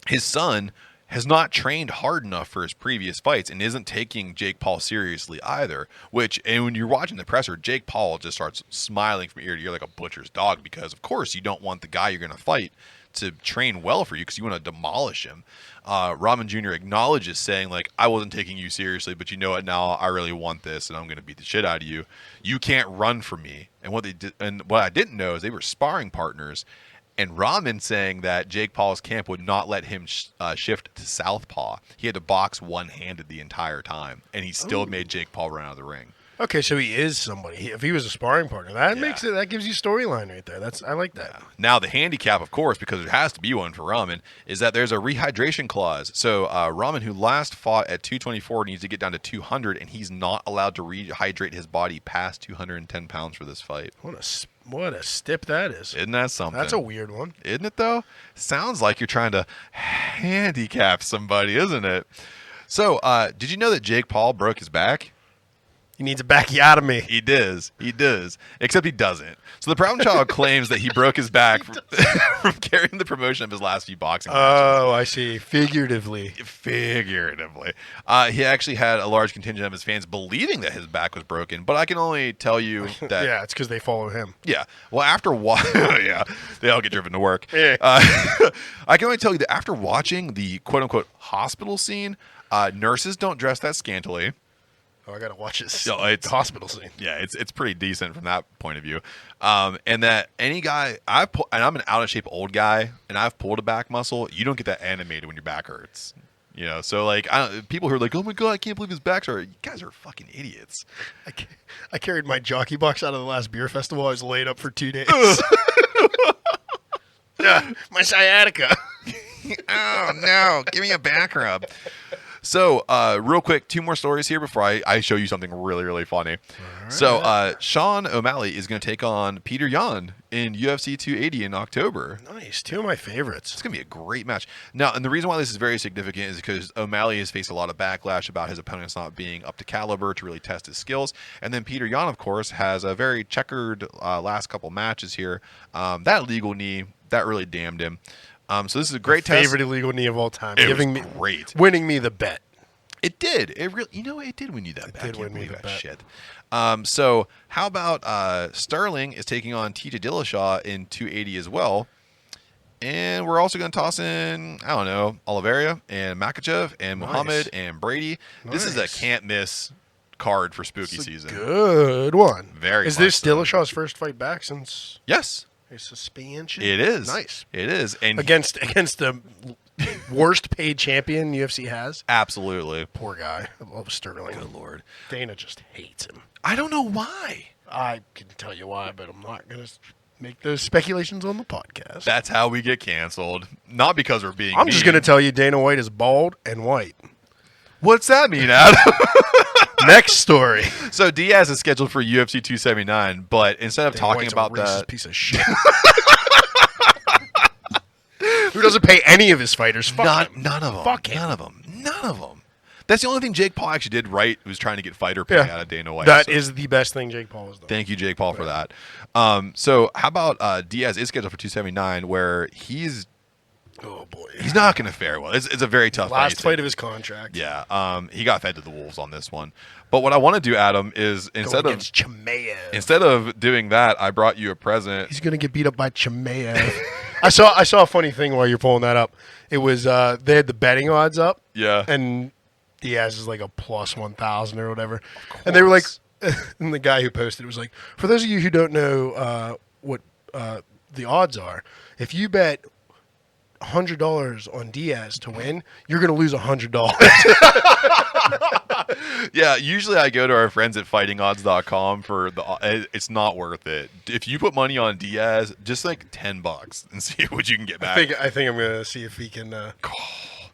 A: his son has not trained hard enough for his previous fights and isn't taking Jake Paul seriously either. And when you're watching the presser, Jake Paul just starts smiling from ear to ear like a butcher's dog because, of course, you don't want the guy you're going to fight to train well for you because you want to demolish him. Ramen Jr. acknowledges saying, like, I wasn't taking you seriously, but you know what? Now I really want this, and I'm going to beat the shit out of you. You can't run from me. And what I didn't know is they were sparring partners. And Ramen saying that Jake Paul's camp would not let him shift to southpaw. He had to box one-handed the entire time, and he still made Jake Paul run out of the ring.
B: Okay, so he is somebody. If he was a sparring partner, that gives you storyline right there. I like that.
A: Yeah. Now the handicap, of course, because there has to be one for Ramen, is that there's a rehydration clause. So Ramen, who last fought at 224, needs to get down to 200, and he's not allowed to rehydrate his body past 210 pounds for this fight.
B: What a stip that is.
A: Isn't that something?
B: That's a weird one.
A: Isn't it, though? Sounds like you're trying to handicap somebody, isn't it? So, did you know that Jake Paul broke his back?
B: He needs a backiotomy.
A: He does. Except he doesn't. So the problem child claims that he broke his back from carrying the promotion of his last few boxing matches.
B: Oh, I see. Figuratively.
A: He actually had a large contingent of his fans believing that his back was broken, but I can only tell you that...
B: Yeah, it's because they follow him.
A: Yeah. Well, after... yeah, they all get driven to work.
B: Yeah.
A: I can only tell you that after watching the quote-unquote hospital scene, nurses don't dress that scantily.
B: Oh, I gotta watch this.
A: It's
B: hospital scene.
A: Yeah, it's pretty decent from that point of view. And that any guy and I'm an out of shape old guy, and I've pulled a back muscle. You don't get that animated when your back hurts. You know, so like people who are like, oh my god, I can't believe his back's hurt. You guys are fucking idiots.
B: I carried my jockey box out of the last beer festival. I was laid up for 2 days. My sciatica.
A: Oh no, give me a back rub. So, real quick, 2 more stories here before I show you something really, really funny. Right. So, Sean O'Malley is going to take on Peter Yan in UFC 280 in October.
B: Nice. 2 of my favorites.
A: It's going to be a great match. Now, and the reason why this is very significant is because O'Malley has faced a lot of backlash about his opponents not being up to caliber to really test his skills. And then Peter Yan, of course, has a very checkered last couple matches here. That legal knee, that really damned him. So this is a great test.
B: Favorite illegal knee of all time.
A: It was great.
B: Winning me the bet.
A: It did. It really, it did win you that bet.
B: It did win me the bet.
A: Shit. So how about Sterling is taking on TJ Dillashaw in 280 as well, And we're also going to toss in, I don't know, Oliveira and Makachev and Muhammad and Brady. This is a can't miss card for spooky season.
B: Good one.
A: Very.
B: Is this Dillashaw's first fight back since?
A: Yes.
B: A suspension?
A: It is.
B: Nice.
A: It is. And
B: against the worst paid champion UFC has?
A: Absolutely.
B: Poor guy. I love Sterling.
A: Good Lord.
B: Dana just hates him.
A: I don't know why.
B: I can tell you why, but I'm not going to make those speculations on the podcast.
A: That's how we get canceled. Not because we're being
B: I'm just
A: mean.
B: going to tell you Dana White is bald and white.
A: What's that mean, Adam?
B: Next story.
A: So Diaz is scheduled for UFC 279, but instead of
B: Dana
A: talking
B: White's
A: about
B: a racist
A: that,
B: piece of shit. Who doesn't pay any of his fighters? Fuck him.
A: none of them.
B: Fuck him.
A: None of them. None of them. That's the only thing Jake Paul actually did right. Was trying to get fighter pay out of Dana White.
B: That is the best thing Jake Paul has done.
A: Thank you, Jake Paul, for that. So how about Diaz is scheduled for 279, where he's not going to fare well. It's a very tough
B: last fight of his contract.
A: Yeah, he got fed to the wolves on this one. But what I want to do, Adam, is instead of doing that, I brought you a present.
B: He's going to get beat up by Chimaev. I saw a funny thing while you're pulling that up. It was they had the betting odds up.
A: Yeah.
B: And Diaz is like a plus 1,000 or whatever. And they were like, and the guy who posted it was like, for those of you who don't know what the odds are, if you bet $100 on Diaz to win, you're going to lose $100.
A: Yeah, usually I go to our friends at fightingodds.com for it's not worth it. If you put money on Diaz, just like $10 and see what you can get back.
B: I think I'm going to see if he can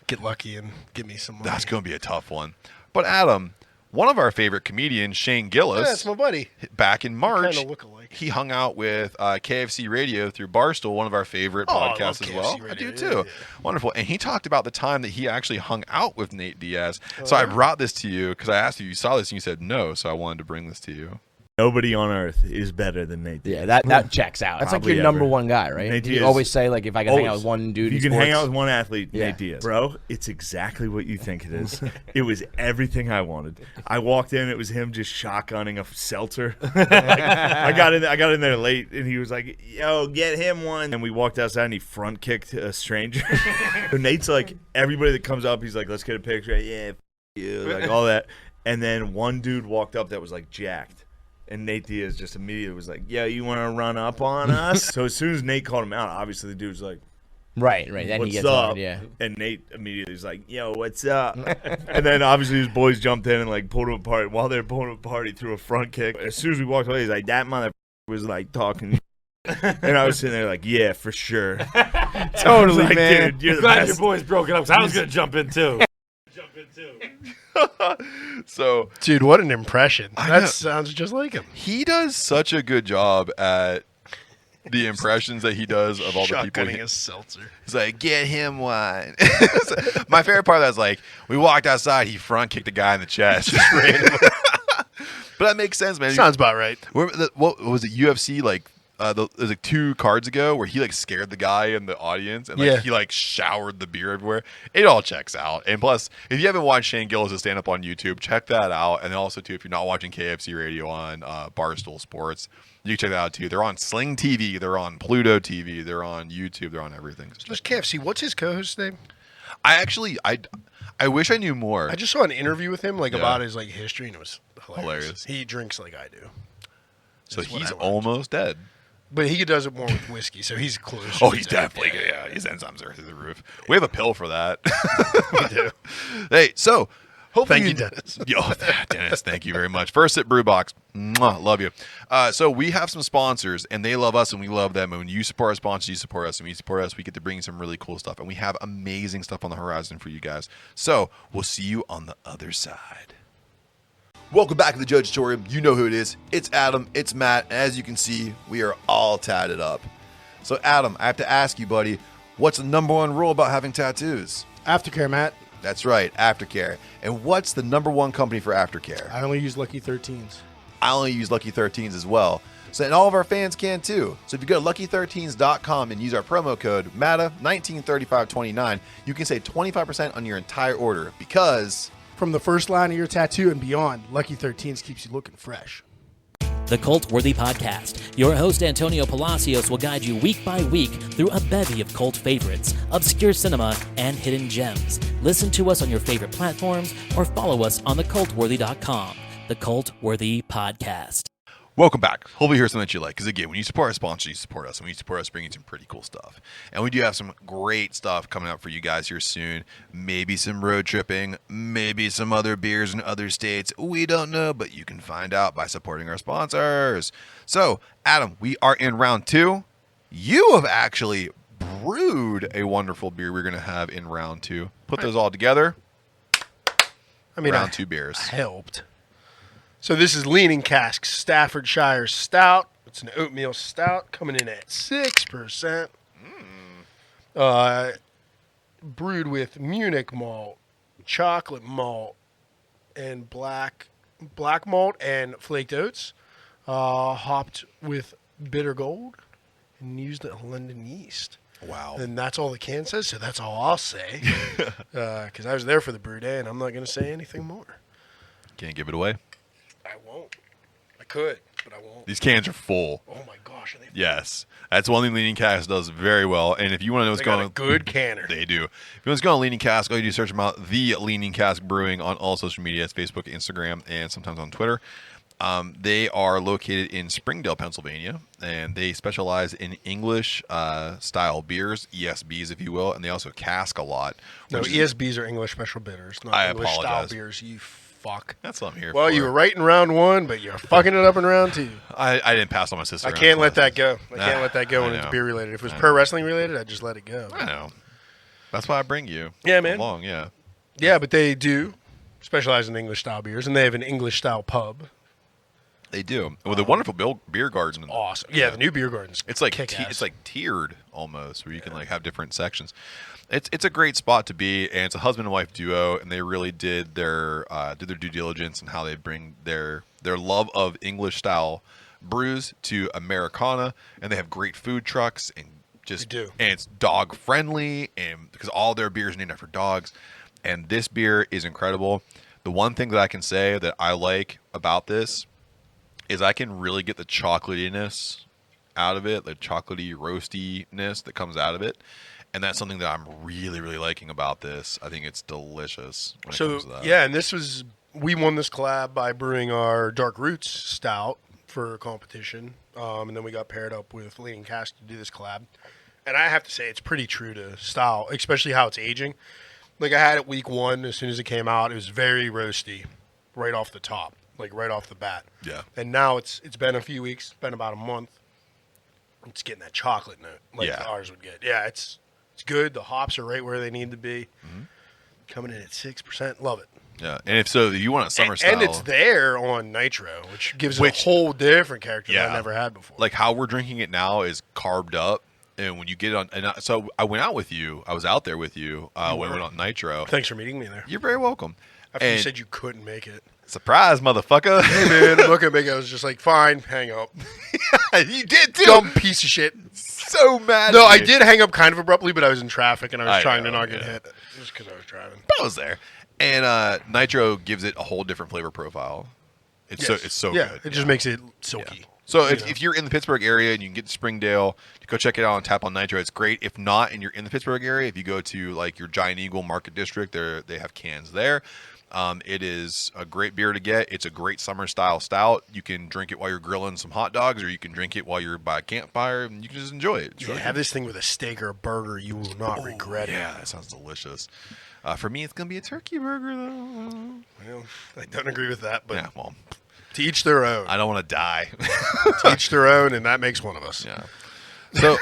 B: get lucky and give me some money.
A: That's going to be a tough one. But Adam, one of our favorite comedians, Shane Gillis,
B: that's my buddy.
A: Back in March,
B: Kinda look alike.
A: he hung out with KFC Radio through Barstool, one of our favorite podcasts as well.
B: Radio.
A: I do too. Yeah. Wonderful. And he talked about the time that he actually hung out with Nate Diaz. So I brought this to you because I asked you saw this and you said no, so I wanted to bring this to you.
D: Nobody on earth is better than Nate Diaz.
E: Yeah, that checks out. That's
D: Probably
E: like your number one guy, right?
D: Nate
E: You
D: Diaz.
E: always say, like, if I can hang out with one dude
D: you
E: in
D: can
E: sports.
D: hang out with one athlete,
E: Yeah.
D: Nate Diaz. Bro, it's exactly what you think it is. It was everything I wanted. I walked in, it was him just shotgunning a seltzer. I got in there late, and he was like, yo, get him one. And we walked outside, and he front kicked a stranger. So Nate's like, everybody that comes up, he's like, let's get a picture. Yeah, you, like all that. And then one dude walked up that was like jacked. And Nate Diaz just immediately was like, yo, you want to run up on us? So as soon as Nate called him out, obviously the dude's like,
E: Right. Then
D: what's
E: he gets
D: up?
E: on, yeah.
D: And Nate immediately was like, yo, what's up? And then obviously his boys jumped in and like pulled him apart. While they were pulling him apart, he threw a front kick. As soon as we walked away, he's like, that motherfucker was like talking. And I was sitting there like, yeah, for sure.
E: Totally,
D: like,
E: man.
D: Dude, you're the
F: Glad
D: best.
F: your boys broke it up because I was going to jump in too.
A: So,
B: Dude, what an impression.
A: I
B: That
A: know.
B: sounds just like him.
A: he does such a good job at the impressions that he does of all the people.
B: Shotgunning a seltzer.
A: He's like, get him one. My favorite part of that is like, we walked outside, he front kicked a guy in the chest. Just randomly. But that makes sense, man.
B: Sounds about right.
A: What was it, UFC, like, it was like 2 cards ago where he like scared the guy in the audience and like he like showered the beer everywhere. It all checks out. And plus, if you haven't watched Shane Gillis' stand up on YouTube, check that out. And then also too, if you're not watching KFC Radio on Barstool Sports, you can check that out too. They're on Sling TV, they're on Pluto TV, they're on YouTube, they're on everything. So
B: Just KFC. What's his co-host's name?
A: I wish I knew more.
B: I just saw an interview with him about his like history, and it was hilarious. He drinks like I do.
A: So
B: That's what
A: he's
B: I learned.
A: almost dead.
B: But he does it more with whiskey, so he's close.
A: Oh, he's definitely good. Yeah, his enzymes are through the roof. We have a pill for that.
B: We do.
A: Hey, so hopefully
B: Thank you, Dennis.
A: Yo, Dennis, thank you very much. First at Brew Box. Mwah, love you. So we have some sponsors, and they love us, and we love them. And when you support our sponsors, you support us. And when you support us, we get to bring some really cool stuff. And we have amazing stuff on the horizon for you guys. So we'll see you on the other side. Welcome back to the Jojitorium. You know who it is. It's Adam. It's Matt. And as you can see, we are all tatted up. So, Adam, I have to ask you, buddy, what's the number one rule about having tattoos?
G: Aftercare, Matt.
A: That's right, aftercare. And what's the number one company for aftercare?
G: I only use Lucky 13s.
A: I only use Lucky 13s as well. So, and all of our fans can too. So if you go to lucky13s.com and use our promo code MATA193529, you can save 25% on your entire order because
G: From the first line of your tattoo and beyond, Lucky 13s keeps you looking fresh.
H: The Cult-Worthy Podcast. Your host, Antonio Palacios, will guide you week by week through a bevy of cult favorites, obscure cinema, and hidden gems. Listen to us on your favorite platforms or follow us on thecultworthy.com. The Cult-Worthy Podcast.
A: Welcome back. Hopefully you hear something that you like. Because again, when you support our sponsors, you support us. And when you support us, bringing some pretty cool stuff. And we do have some great stuff coming out for you guys here soon. Maybe some road tripping. Maybe some other beers in other states. We don't know, but you can find out by supporting our sponsors. So, Adam, we are in round 2. You have actually brewed a wonderful beer we're going to have in round 2. Put those all together.
B: I mean,
A: round 2 beers.
B: I helped. So this is Leaning Cask Staffordshire Stout. It's an oatmeal stout coming in at 6%. Brewed with Munich malt, chocolate malt, and black malt and flaked oats. Hopped with bitter gold and used a London yeast.
A: Wow.
B: And that's all the can says, so that's all I'll say. Because I was there for the brew day, and I'm not going to say anything more.
A: Can't give it away.
B: I won't. I could, but I won't.
A: These cans are full.
B: Oh my gosh, are they?
A: Yes, that's one thing Leaning Cask does very well. And if you want to know what's going on,
B: good canner.
A: They do. If you want to go on Leaning Cask, all you do is search them out. The Leaning Cask Brewing on all social media, it's Facebook, Instagram, and sometimes on Twitter. They are located in Springdale, Pennsylvania, and they specialize in English style beers, ESBs, if you will, and they also cask a lot.
B: No, ESBs are English special bitters, not
A: I
B: English
A: apologize.
B: style beers. You fuck.
A: That's what I'm here for.
B: Well, you were right in round 1, but you're fucking it up in round 2.
A: I didn't pass on my sister.
B: I can't let that go. I can't
A: Nah,
B: let that go when
A: I
B: it's
A: know.
B: beer related. If it was
A: I
B: pro
A: know.
B: wrestling related, I'd just let it go.
A: I know. That's why I bring you.
B: Yeah, man.
A: Along, yeah.
B: Yeah, but they do specialize in English style beers, and they have an English style pub.
A: They do. With a wonderful beer garden.
B: Awesome. Yeah, the new beer garden's
A: It's like
B: kick-ass.
A: it's like tiered almost, where you can like have different sections. It's a great spot to be, and it's a husband and wife duo, and they really did their due diligence and how they bring their love of English style brews to Americana, and they have great food trucks and just
B: They do.
A: and it's dog friendly, and because all their beers are named after dogs, and this beer is incredible. The one thing that I can say that I like about this is I can really get the chocolatiness out of it, the chocolatey roastiness that comes out of it. And that's something that I'm really, really liking about this. I think it's delicious when it comes to that.
B: Yeah, and we won this collab by brewing our Dark Roots Stout for a competition. And then we got paired up with Leaning Cask to do this collab. And I have to say, it's pretty true to style, especially how it's aging. Like, I had it week 1, as soon as it came out, it was very roasty right off the top. Like right off the bat.
A: Yeah.
B: And now it's been a few weeks, been about a month. It's getting that chocolate note like ours would get. Yeah, it's good. The hops are right where they need to be. Mm-hmm. Coming in at 6%. Love it.
A: Yeah. And if so, you want a summer style.
B: And it's there on Nitro, which gives it a whole different character that I never had before.
A: Like how we're drinking it now is carved up. And when you get it on, so I went out with you. I was out there with you when we went on Nitro.
B: Thanks for meeting me there.
A: You're very welcome.
B: After you said you couldn't make it.
A: Surprise, motherfucker.
B: Hey, man, I'm not going to make it. I was just like, fine, hang up.
A: You did, too.
B: Dumb piece of shit.
A: So mad.
B: No, I did hang up kind of abruptly, but I was in traffic, and I was trying to not get hit. Just because I was driving.
A: I was there. And Nitro gives it a whole different flavor profile. It's so good.
B: It just makes it silky.
A: Yeah. So if you're in the Pittsburgh area and you can get to Springdale, you go check it out on tap on Nitro. It's great. If not, and you're in the Pittsburgh area, if you go to like your Giant Eagle Market District, they have cans there. It is a great beer to get. It's a great summer style stout. You can drink it while you're grilling some hot dogs, or you can drink it while you're by a campfire, and you can just enjoy it.
B: Really have this thing with a steak or a burger. You will not regret it.
A: Yeah, that sounds delicious. For me, it's going to be a turkey burger, though.
B: Well, I don't agree with that, but
A: yeah, well,
B: to each their own.
A: I don't want to die.
B: To each their own, and that makes one of us.
A: Yeah. So,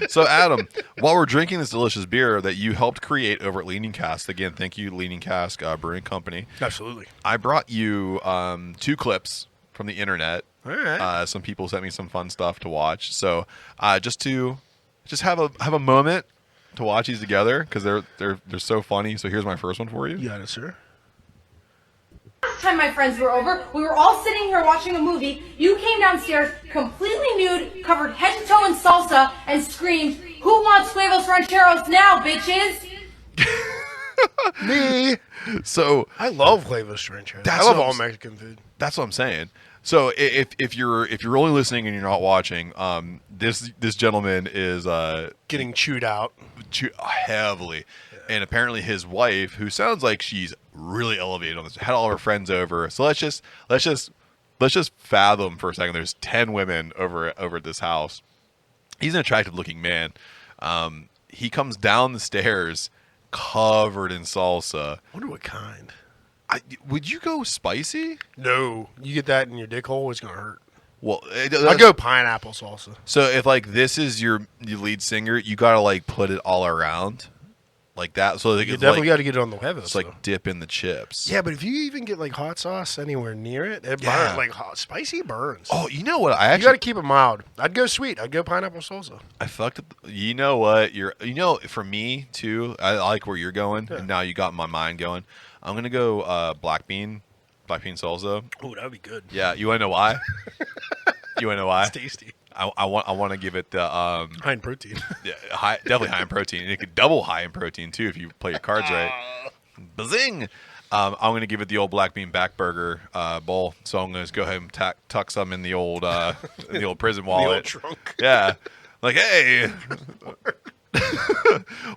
A: so Adam, while we're drinking this delicious beer that you helped create over at Leaning Cask, again, thank you, Leaning Cask Brewing Company.
B: Absolutely.
A: I brought you 2 clips from the internet.
B: All right.
A: Some people sent me some fun stuff to watch. So, just have a moment to watch these together because they're so funny. So here's my first one for you.
B: You got it, sir.
I: Last time my friends were over, we were all sitting here watching a movie. You came downstairs completely nude, covered head to toe in salsa, and screamed, "Who wants huevos rancheros now, bitches?"
B: Me.
A: So
B: I love huevos rancheros. I love all Mexican food.
A: That's what I'm saying. So if you're only listening and you're not watching, this gentleman is
B: Getting chewed out.
A: Heavily, and apparently his wife, who sounds like she's really elevated on this, had all of her friends over. So let's just fathom for a second. There's 10 women over at this house. He's an attractive looking man. He comes down the stairs covered in salsa.
B: I wonder what kind.
A: Would you go spicy?
B: No. You get that in your dick hole, it's going to hurt.
A: Well,
B: I'd go pineapple salsa.
A: So if like this is your lead singer, you got to like put it all around like that. So
B: You definitely got to get it on the huevos.
A: It's like dip in the chips.
B: Yeah, but if you even get like hot sauce anywhere near it, it
A: Yeah.
B: burns. Like spicy burns.
A: Oh, you know what? I
B: You
A: actually
B: got to keep it mild. I'd go sweet. I'd go pineapple salsa.
A: I fucked up. You know what? For me too. I like where you're going, and now you got my mind going. I'm gonna go black bean salsa.
B: Oh, that would be good.
A: Yeah, you wanna know why? You wanna know why?
B: It's tasty.
A: I want to give it the
B: High in protein.
A: yeah, definitely high in protein, and it could double high in protein too if you play your cards right. Bazing! I'm gonna give it the old black bean back burger bowl. So I'm gonna go ahead and tuck some in the old prison wallet.
B: The old trunk.
A: Yeah, like hey,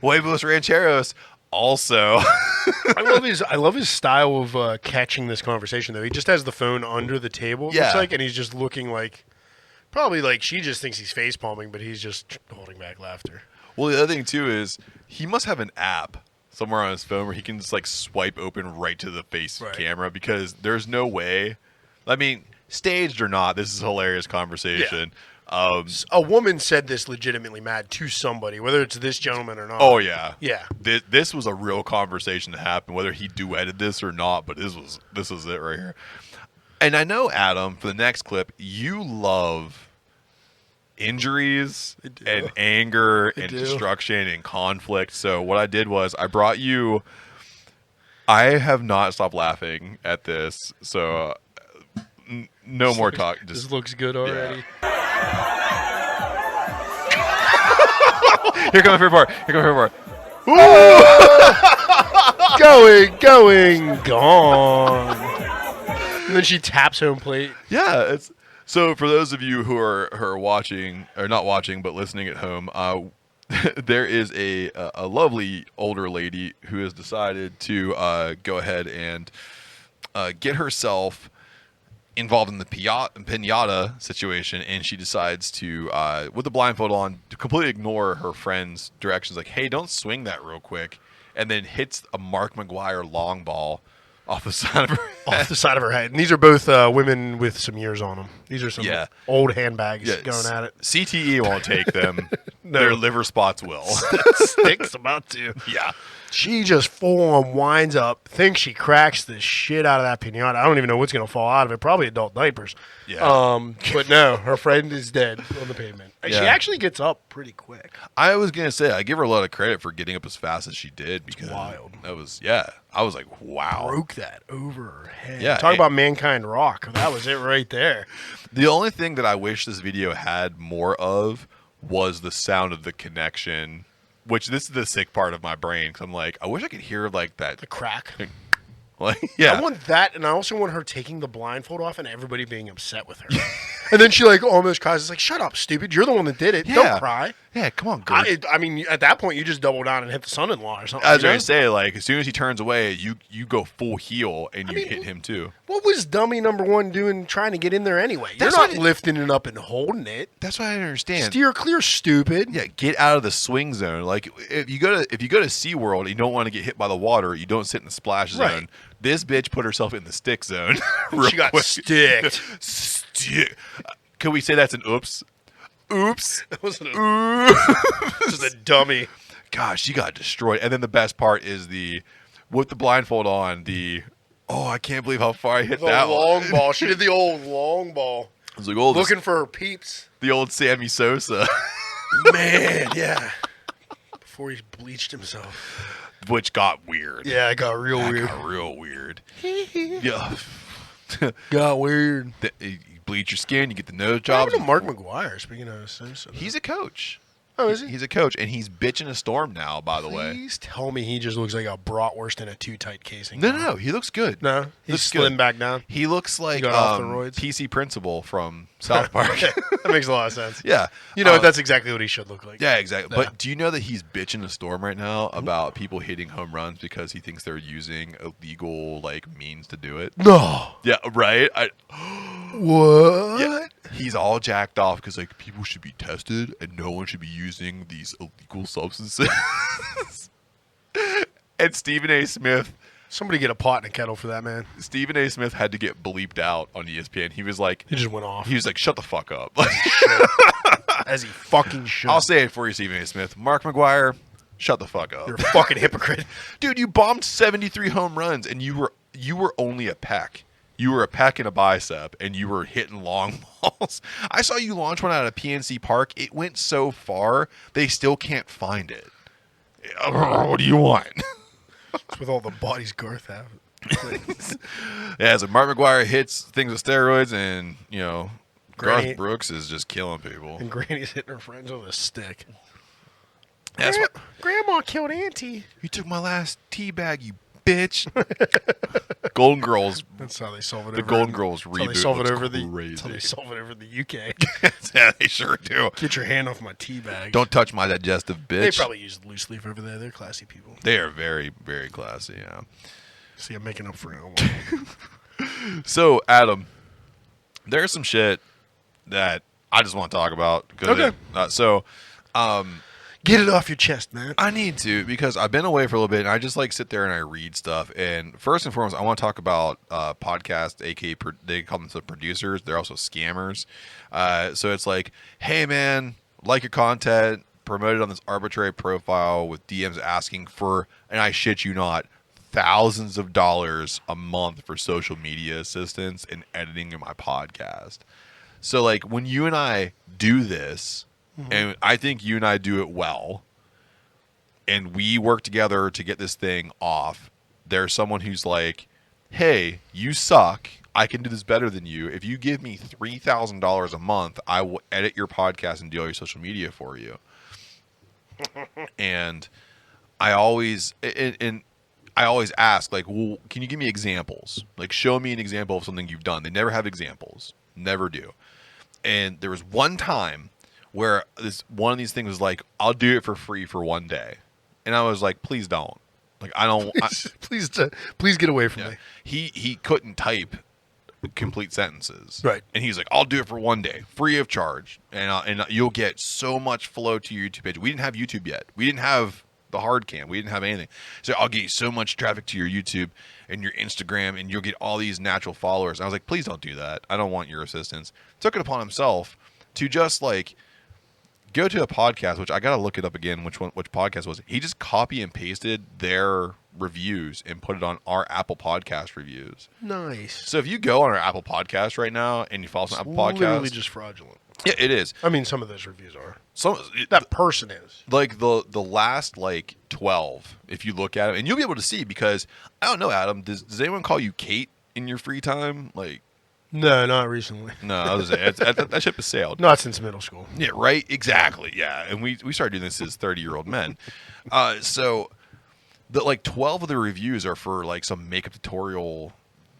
A: huevos rancheros. Also,
B: I love his style of catching this conversation though. He just has the phone under the table, it looks like, and he's just looking like probably like she just thinks he's face palming, but he's just holding back laughter.
A: well, the other thing too is he must have an app somewhere on his phone where he can just like swipe open right to the face camera, because there's no way. I mean, staged or not, this is a hilarious conversation.
B: A woman said this legitimately, Matt, to somebody, whether it's this gentleman or not.
A: Oh yeah,
B: Yeah.
A: This was a real conversation that happened, whether he duetted this or not. But this was it right here. And I know, Adam, for the next clip, you love injuries and anger and destruction and conflict. So what I did was I brought you. I have not stopped laughing at this. So no more talk. Just
B: This looks good already.
A: Here comes my favorite part.
B: Going, gone. And then she taps home plate.
A: Yeah, it's so for those of you who are watching or not watching but listening at home, there is a lovely older lady who has decided to go ahead and get herself involved in the pinata situation, and she decides to, with the blindfold on, to completely ignore her friend's directions. Like, hey, don't swing that real quick, and then hits a Mark McGuire long ball off the side of her head.
B: Off the side of her head. And these are both women with some years on them. These are some old handbags going at it.
A: CTE won't take them.
B: No.
A: Their liver spots will.
B: Stick's about to.
A: Yeah.
B: She just full on winds up, thinks she cracks the shit out of that pinata. I don't even know what's going to fall out of it. Probably adult diapers.
A: Yeah.
B: But no, her friend is dead on the pavement. And she actually gets up pretty quick.
A: I was going to say, I give her a lot of credit for getting up as fast as she did, because
B: wild.
A: That was, I was like, wow.
B: Broke that over her head.
A: Yeah.
B: Talk about Mankind Rock. That was it right there.
A: The only thing that I wish this video had more of was the sound of the connection, which this is the sick part of my brain, because I'm like, I wish I could hear like that.
B: The crack.
A: Like, yeah.
B: I want that, and I also want her taking the blindfold off and everybody being upset with her. And then she like almost cries. It's like, shut up, stupid. You're the one that did it.
A: Yeah.
B: Don't cry.
A: Yeah, come on, girl.
B: I mean, at that point, you just double down and hit the son-in-law or something.
A: I was going to say, like, as soon as he turns away, you go full heel and you hit him too.
B: What was dummy number one doing trying to get in there anyway? You're not lifting it up and holding it.
A: That's what I didn't understand.
B: Steer clear, stupid.
A: Yeah, get out of the swing zone. Like, if you go to SeaWorld and you don't want to get hit by the water, you don't sit in the splash zone.
B: Right.
A: This bitch put herself in the stick zone.
B: She got sticked.
A: Can we say that's an oops? Oops.
B: That wasn't this is a dummy.
A: Gosh, she got destroyed. And then the best part is with the blindfold on, I can't believe how far I hit that
B: long
A: one.
B: ball. She did the old long ball.
A: I was like,
B: looking for her peeps.
A: The old Sammy Sosa.
B: Man, yeah. Before he bleached himself.
A: Which got weird.
B: Yeah, it got real weird.
A: Got real weird. Yeah.
B: Got weird.
A: You bleach your skin, you get the nose
B: What
A: jobs.
B: happened to Mark McGuire, speaking of Simpson?
A: He's a coach.
B: Oh, is he?
A: He's a coach, and he's bitching a storm now, by the way.
B: Please tell me he just looks like a bratwurst in a too tight casing.
A: No. He looks good.
B: No? He's
A: Looks
B: slimmed
A: good.
B: back down.
A: He looks like
B: got off the roids?
A: PC Principal from South Park.
B: That makes a lot of sense.
A: Yeah.
B: You know, that's exactly what he should look like.
A: Yeah, exactly.
B: Yeah.
A: But do you know that he's bitching a storm right now about people hitting home runs because he thinks they're using illegal means to do it?
B: No.
A: Yeah, right.
B: What?
A: Yeah, he's all jacked off because people should be tested and no one should be using these illegal substances. And Stephen A. Smith.
B: Somebody get a pot and a kettle for that, man.
A: Stephen A. Smith had to get bleeped out on ESPN. He was like,
B: He just went off.
A: he was like, shut the fuck up.
B: As he fucking should.
A: I'll say it for you, Stephen A. Smith. Mark McGuire, shut the fuck up.
B: You're a fucking hypocrite.
A: Dude, you bombed 73 home runs and you were only a peck. You were a peck and a bicep, and you were hitting long balls. I saw you launch one out of PNC Park. It went so far, they still can't find it. What do you want?
B: It's with all the bodies Garth have.
A: Yeah, so Mark McGuire hits things with steroids, and,
B: Granny-
A: Garth Brooks is just killing people.
B: And Granny's hitting her friends with a stick.
A: That's what.
B: Grandma killed Auntie.
A: You took my last tea bag, you bitch. Golden Girls.
B: That's how they solve it.
A: The Golden Girls
B: That's how they
A: reboot
B: solve it
A: was
B: over
A: crazy.
B: That's how they solve it over the UK.
A: Yeah, they sure do.
B: Get your hand off my tea bag.
A: Don't touch my digestive bitch.
B: They probably use loose leaf over there. They're classy people.
A: They are very, very classy, yeah.
B: See, I'm making up for it.
A: So, Adam, there's some shit that I just want to talk about.
B: Okay. Get it off your chest, man.
A: I need to, because I've been away for a little bit, and I just sit there and I read stuff. And first and foremost, I want to talk about podcasts, aka they call them producers. They're also scammers. So it's like, hey, man, like your content, promote it on this arbitrary profile with DMs asking for, and I shit you not, thousands of dollars a month for social media assistance and editing in my podcast. So, when you and I do this, and I think you and I do it well, and we work together to get this thing off, there's someone who's like, hey, you suck. I can do this better than you. If you give me $3,000 a month, I will edit your podcast and do all your social media for you. And I always ask, well, can you give me examples? Show me an example of something you've done. They never have examples. Never do. And there was one time where one of these things was like, I'll do it for free for one day. And I was like, please don't. I don't.
B: Please get away from me.
A: He couldn't type complete sentences.
B: Right.
A: And he's like, I'll do it for one day, free of charge. And you'll get so much flow to your YouTube page. We didn't have YouTube yet. We didn't have the hard cam. We didn't have anything. So I'll get you so much traffic to your YouTube and your Instagram, and you'll get all these natural followers. And I was like, please don't do that. I don't want your assistance. Took it upon himself to just go to a podcast, which I got to look it up again, which podcast was it. He just copy and pasted their reviews and put it on our Apple Podcast reviews.
B: Nice.
A: So if you go on our Apple Podcast right now and you follow some Apple Podcasts.
B: Literally just fraudulent.
A: Yeah, it is.
B: I mean, some of those reviews are.
A: That
B: person is.
A: The last 12, if you look at it, and you'll be able to see, because I don't know, Adam, does anyone call you Kate in your free time?
B: No, not recently.
A: No, I was that ship has sailed.
B: Not since middle school.
A: Yeah, right? Exactly, yeah. And we started doing this as 30-year-old men. So, 12 of the reviews are for, some makeup tutorial,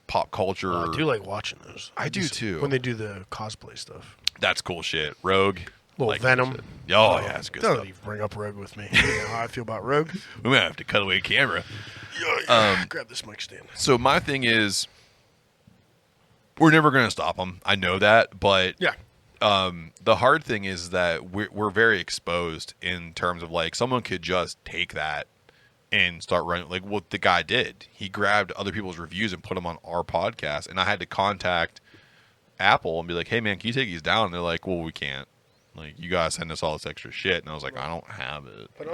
A: pop culture.
B: I do like watching those.
A: I do, too.
B: When they do the cosplay stuff.
A: That's cool shit. Rogue.
B: Little Venom.
A: Oh, yeah, that's good
B: Don't
A: stuff.
B: even bring up Rogue with me. You know how I feel about Rogue.
A: We might have to cut away camera.
B: Grab this mic stand.
A: So my thing is, we're never going to stop them. I know that, but
B: yeah.
A: The hard thing is that we're very exposed in terms of someone could just take that and start running what the guy did. He grabbed other people's reviews and put them on our podcast, and I had to contact Apple and be like, hey man, can you take these down? And they're like, well, we can't. You guys send us all this extra shit. And I was like, I don't have it.
B: But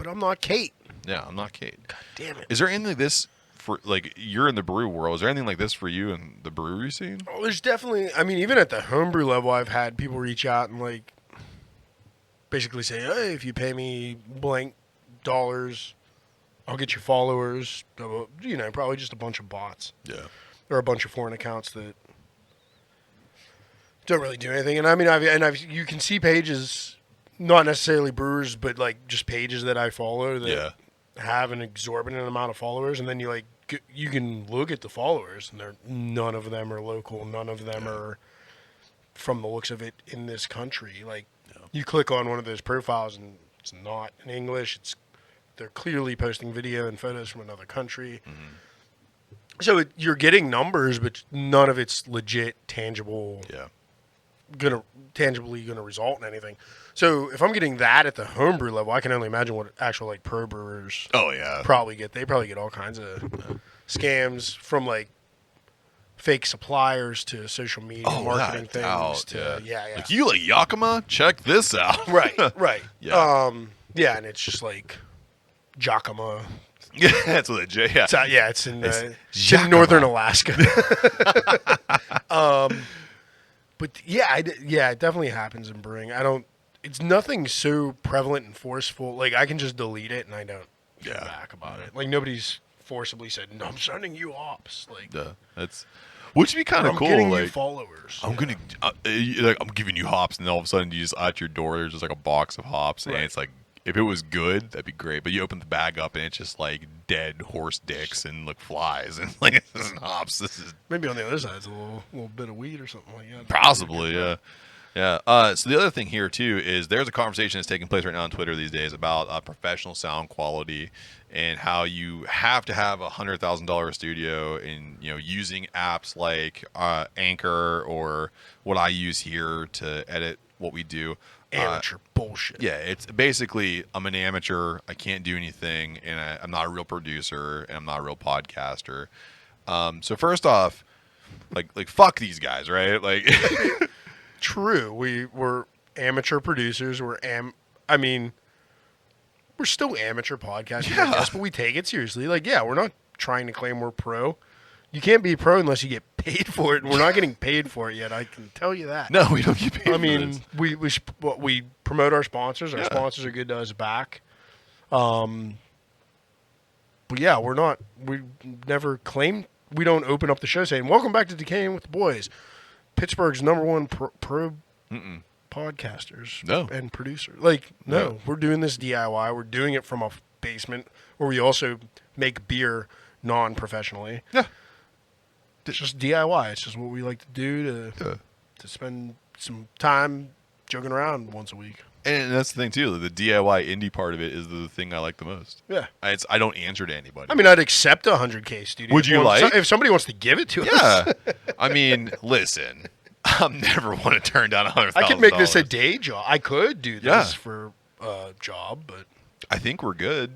B: I'm not Kate.
A: Yeah, I'm not Kate.
B: God damn it.
A: Is there anything like this for you're in the brew world? Is there anything like this for you in the brewery scene?
B: Oh, there's definitely. I mean, even at the homebrew level, I've had people reach out and basically say, hey, if you pay me blank dollars, I'll get your followers. Probably just a bunch of bots.
A: Yeah.
B: Or a bunch of foreign accounts that don't really do anything. And I mean, you can see pages not necessarily brewers, but like just pages that I follow that
A: Yeah.
B: have an exorbitant amount of followers, and then you like you can look at the followers, and none of them are local, none of them are from the looks of it in this country. Like you click on one of those profiles, and it's not in English. They're clearly posting video and photos from another country. So you're getting numbers, but none of it's legit, tangible.
A: Yeah.
B: Tangibly gonna result in anything. So if I'm getting that at the homebrew level, I can only imagine what actual like pro brewers
A: Oh yeah.
B: probably get. They probably get all kinds of scams from like fake suppliers to social media marketing things to yeah.
A: Like, you like Yakima? Check this out.
B: Right.
A: Yeah.
B: Yeah, and it's just like Yakima.
A: Yeah, that's what it. Yeah.
B: It's in
A: Yakima.
B: northern Alaska. But yeah, it definitely happens in brewing. It's nothing so prevalent and forceful. Like I can just delete it and I don't get back about it. Like nobody's forcibly said, "No, I'm sending you hops." Like
A: that's which would be kind of
B: I'm
A: cool.
B: getting
A: like
B: you followers.
A: I'm gonna like I'm giving you hops, and then all of a sudden you just at your door there's just like a box of hops, and it's like if it was good that'd be great. But you open the bag up and it's just like dead horse dicks and like flies and like this is hops. This is
B: Maybe on the other side it's a little bit of weed or something like that.
A: possibly yeah. So the other thing here too is there's a conversation that's taking place right now on Twitter these days about professional sound quality and how you have to have $100,000 studio and using apps like Anchor or what I use here to edit what we do.
B: Amateur bullshit.
A: Yeah, it's basically I'm an amateur. I can't do anything, and I'm not a real producer, and I'm not a real podcaster. So first off, like fuck these guys, right? Like,
B: True. We're amateur producers. We're still amateur podcasters, I guess, but we take it seriously. Like, yeah, we're not trying to claim we're pro. You can't be pro unless you get paid for it, and we're not getting paid for it yet. I can tell you that.
A: no, we don't get paid.
B: I mean, we promote our sponsors. Our sponsors are good to us back. But yeah, we never claim. We don't open up the show saying, "Welcome back to Decaying with the Boys, Pittsburgh's #1 pro podcasters and producers." Like, no, we're doing this DIY. We're doing it from a basement where we also make beer non-professionally.
A: Yeah.
B: It's just DIY. It's just what we like to do to spend some time joking around once a week.
A: And that's the thing too. The DIY indie part of it is the thing I like the most.
B: Yeah.
A: I don't answer to anybody.
B: I mean, I'd accept a 100K studio.
A: Would you like?
B: If somebody wants to give it to us?
A: Yeah. I mean, listen. I'm never want to turn down $100,000.
B: I could make this a day job. I could do this for a job, but
A: I think we're good.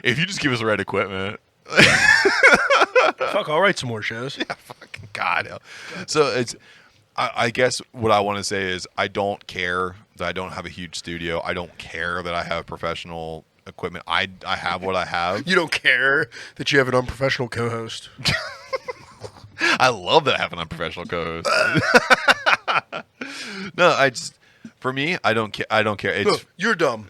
A: If you just give us the right equipment.
B: Fuck, I'll write some more shows.
A: Yeah, fucking God. So I guess what I want to say is I don't care that I don't have a huge studio. I don't care that I have professional equipment. I have what I have.
B: You don't care that you have an unprofessional co-host.
A: I love that I have an unprofessional co-host. No, for me, I don't care. I don't care.
B: You're dumb.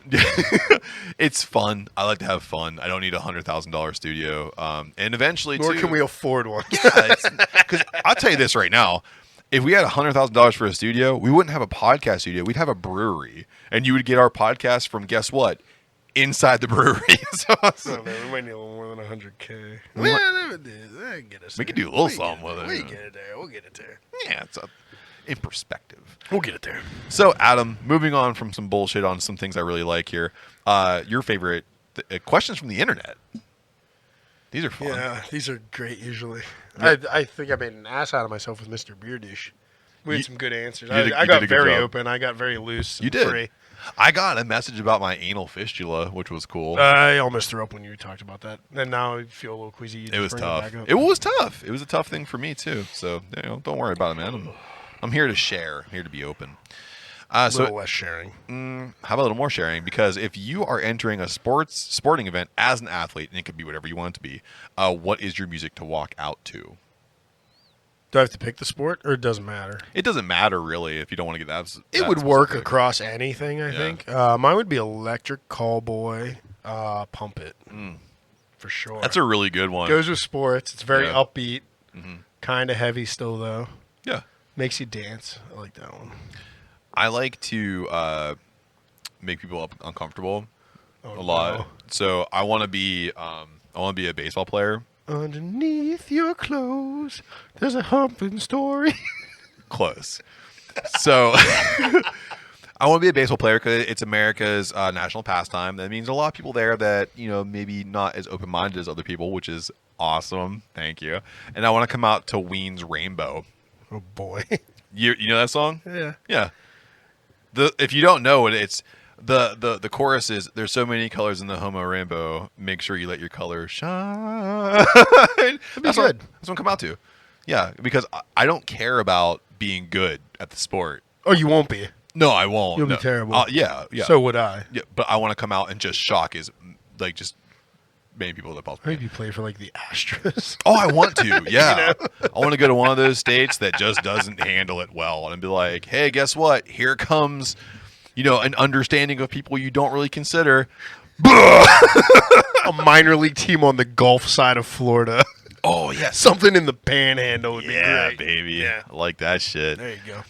A: It's fun. I like to have fun. I don't need a $100,000 studio. And eventually,
B: Nor can we afford one.
A: Yeah, because I'll tell you this right now. If we had $100,000 for a studio, we wouldn't have a podcast studio. We'd have a brewery, and you would get our podcast from guess what? Inside the brewery.
B: Oh, man, we might need a little more than 100K.
A: We could do a little something with it.
B: We get it there. We'll get it there.
A: Yeah, it's in perspective.
B: We'll get it there.
A: So, Adam, moving on from some bullshit on some things I really like here. Your favorite questions from the internet. These are fun.
B: Yeah, these are great usually. Yeah. I think I made an ass out of myself with Mr. Beer Dish. We had some good answers. I got very open. I got very loose.
A: You did.
B: Free.
A: I got a message about my anal fistula, which was cool.
B: I almost threw up when you talked about that. And now I feel a little queasy.
A: It was tough. It was tough. It was a tough thing for me, too. So, don't worry about it, man. I'm here to share. I'm here to be open.
B: A little less sharing.
A: How about a little more sharing? Because if you are entering a sporting event as an athlete, and it could be whatever you want it to be, what is your music to walk out to?
B: Do I have to pick the sport, or it doesn't matter?
A: It doesn't matter, really, if you don't want to get that.
B: It would work across anything, I think. Mine would be Electric Callboy, Pump It, for sure.
A: That's a really good one.
B: Goes with sports. It's very upbeat, kind of heavy still, though.
A: Yeah.
B: Makes you dance. I like that one.
A: I like to make people uncomfortable
B: Oh,
A: a lot.
B: no.
A: So I want to be a baseball player.
B: Underneath your clothes, there's a humping story.
A: Close. So I want to be a baseball player because it's America's national pastime. That means a lot of people there that, maybe not as open-minded as other people, which is awesome. Thank you. And I want to come out to Ween's Rainbow.
B: Oh, boy.
A: You know that song?
B: Yeah.
A: Yeah. If you don't know it, it's the chorus is, there's so many colors in the homo rainbow. Make sure you let your colors shine. That's
B: good.
A: That's what I'm come out to. Yeah, because I don't care about being good at the sport.
B: Oh, you won't be.
A: No, I won't.
B: You'll be
A: No.
B: terrible.
A: Yeah.
B: So would I.
A: Yeah, but I want to come out and just shock just many people that possible.
B: Maybe play for like the Astros.
A: Oh, I want to. Yeah. I want to go to one of those states that just doesn't handle it well and be like, hey, guess what? Here comes, an understanding of people you don't really consider.
B: A minor league team on the Gulf side of Florida.
A: Oh, yes.
B: Something in the Panhandle would be
A: Yeah,
B: great.
A: baby.
B: Yeah.
A: I like that shit.
B: There you go.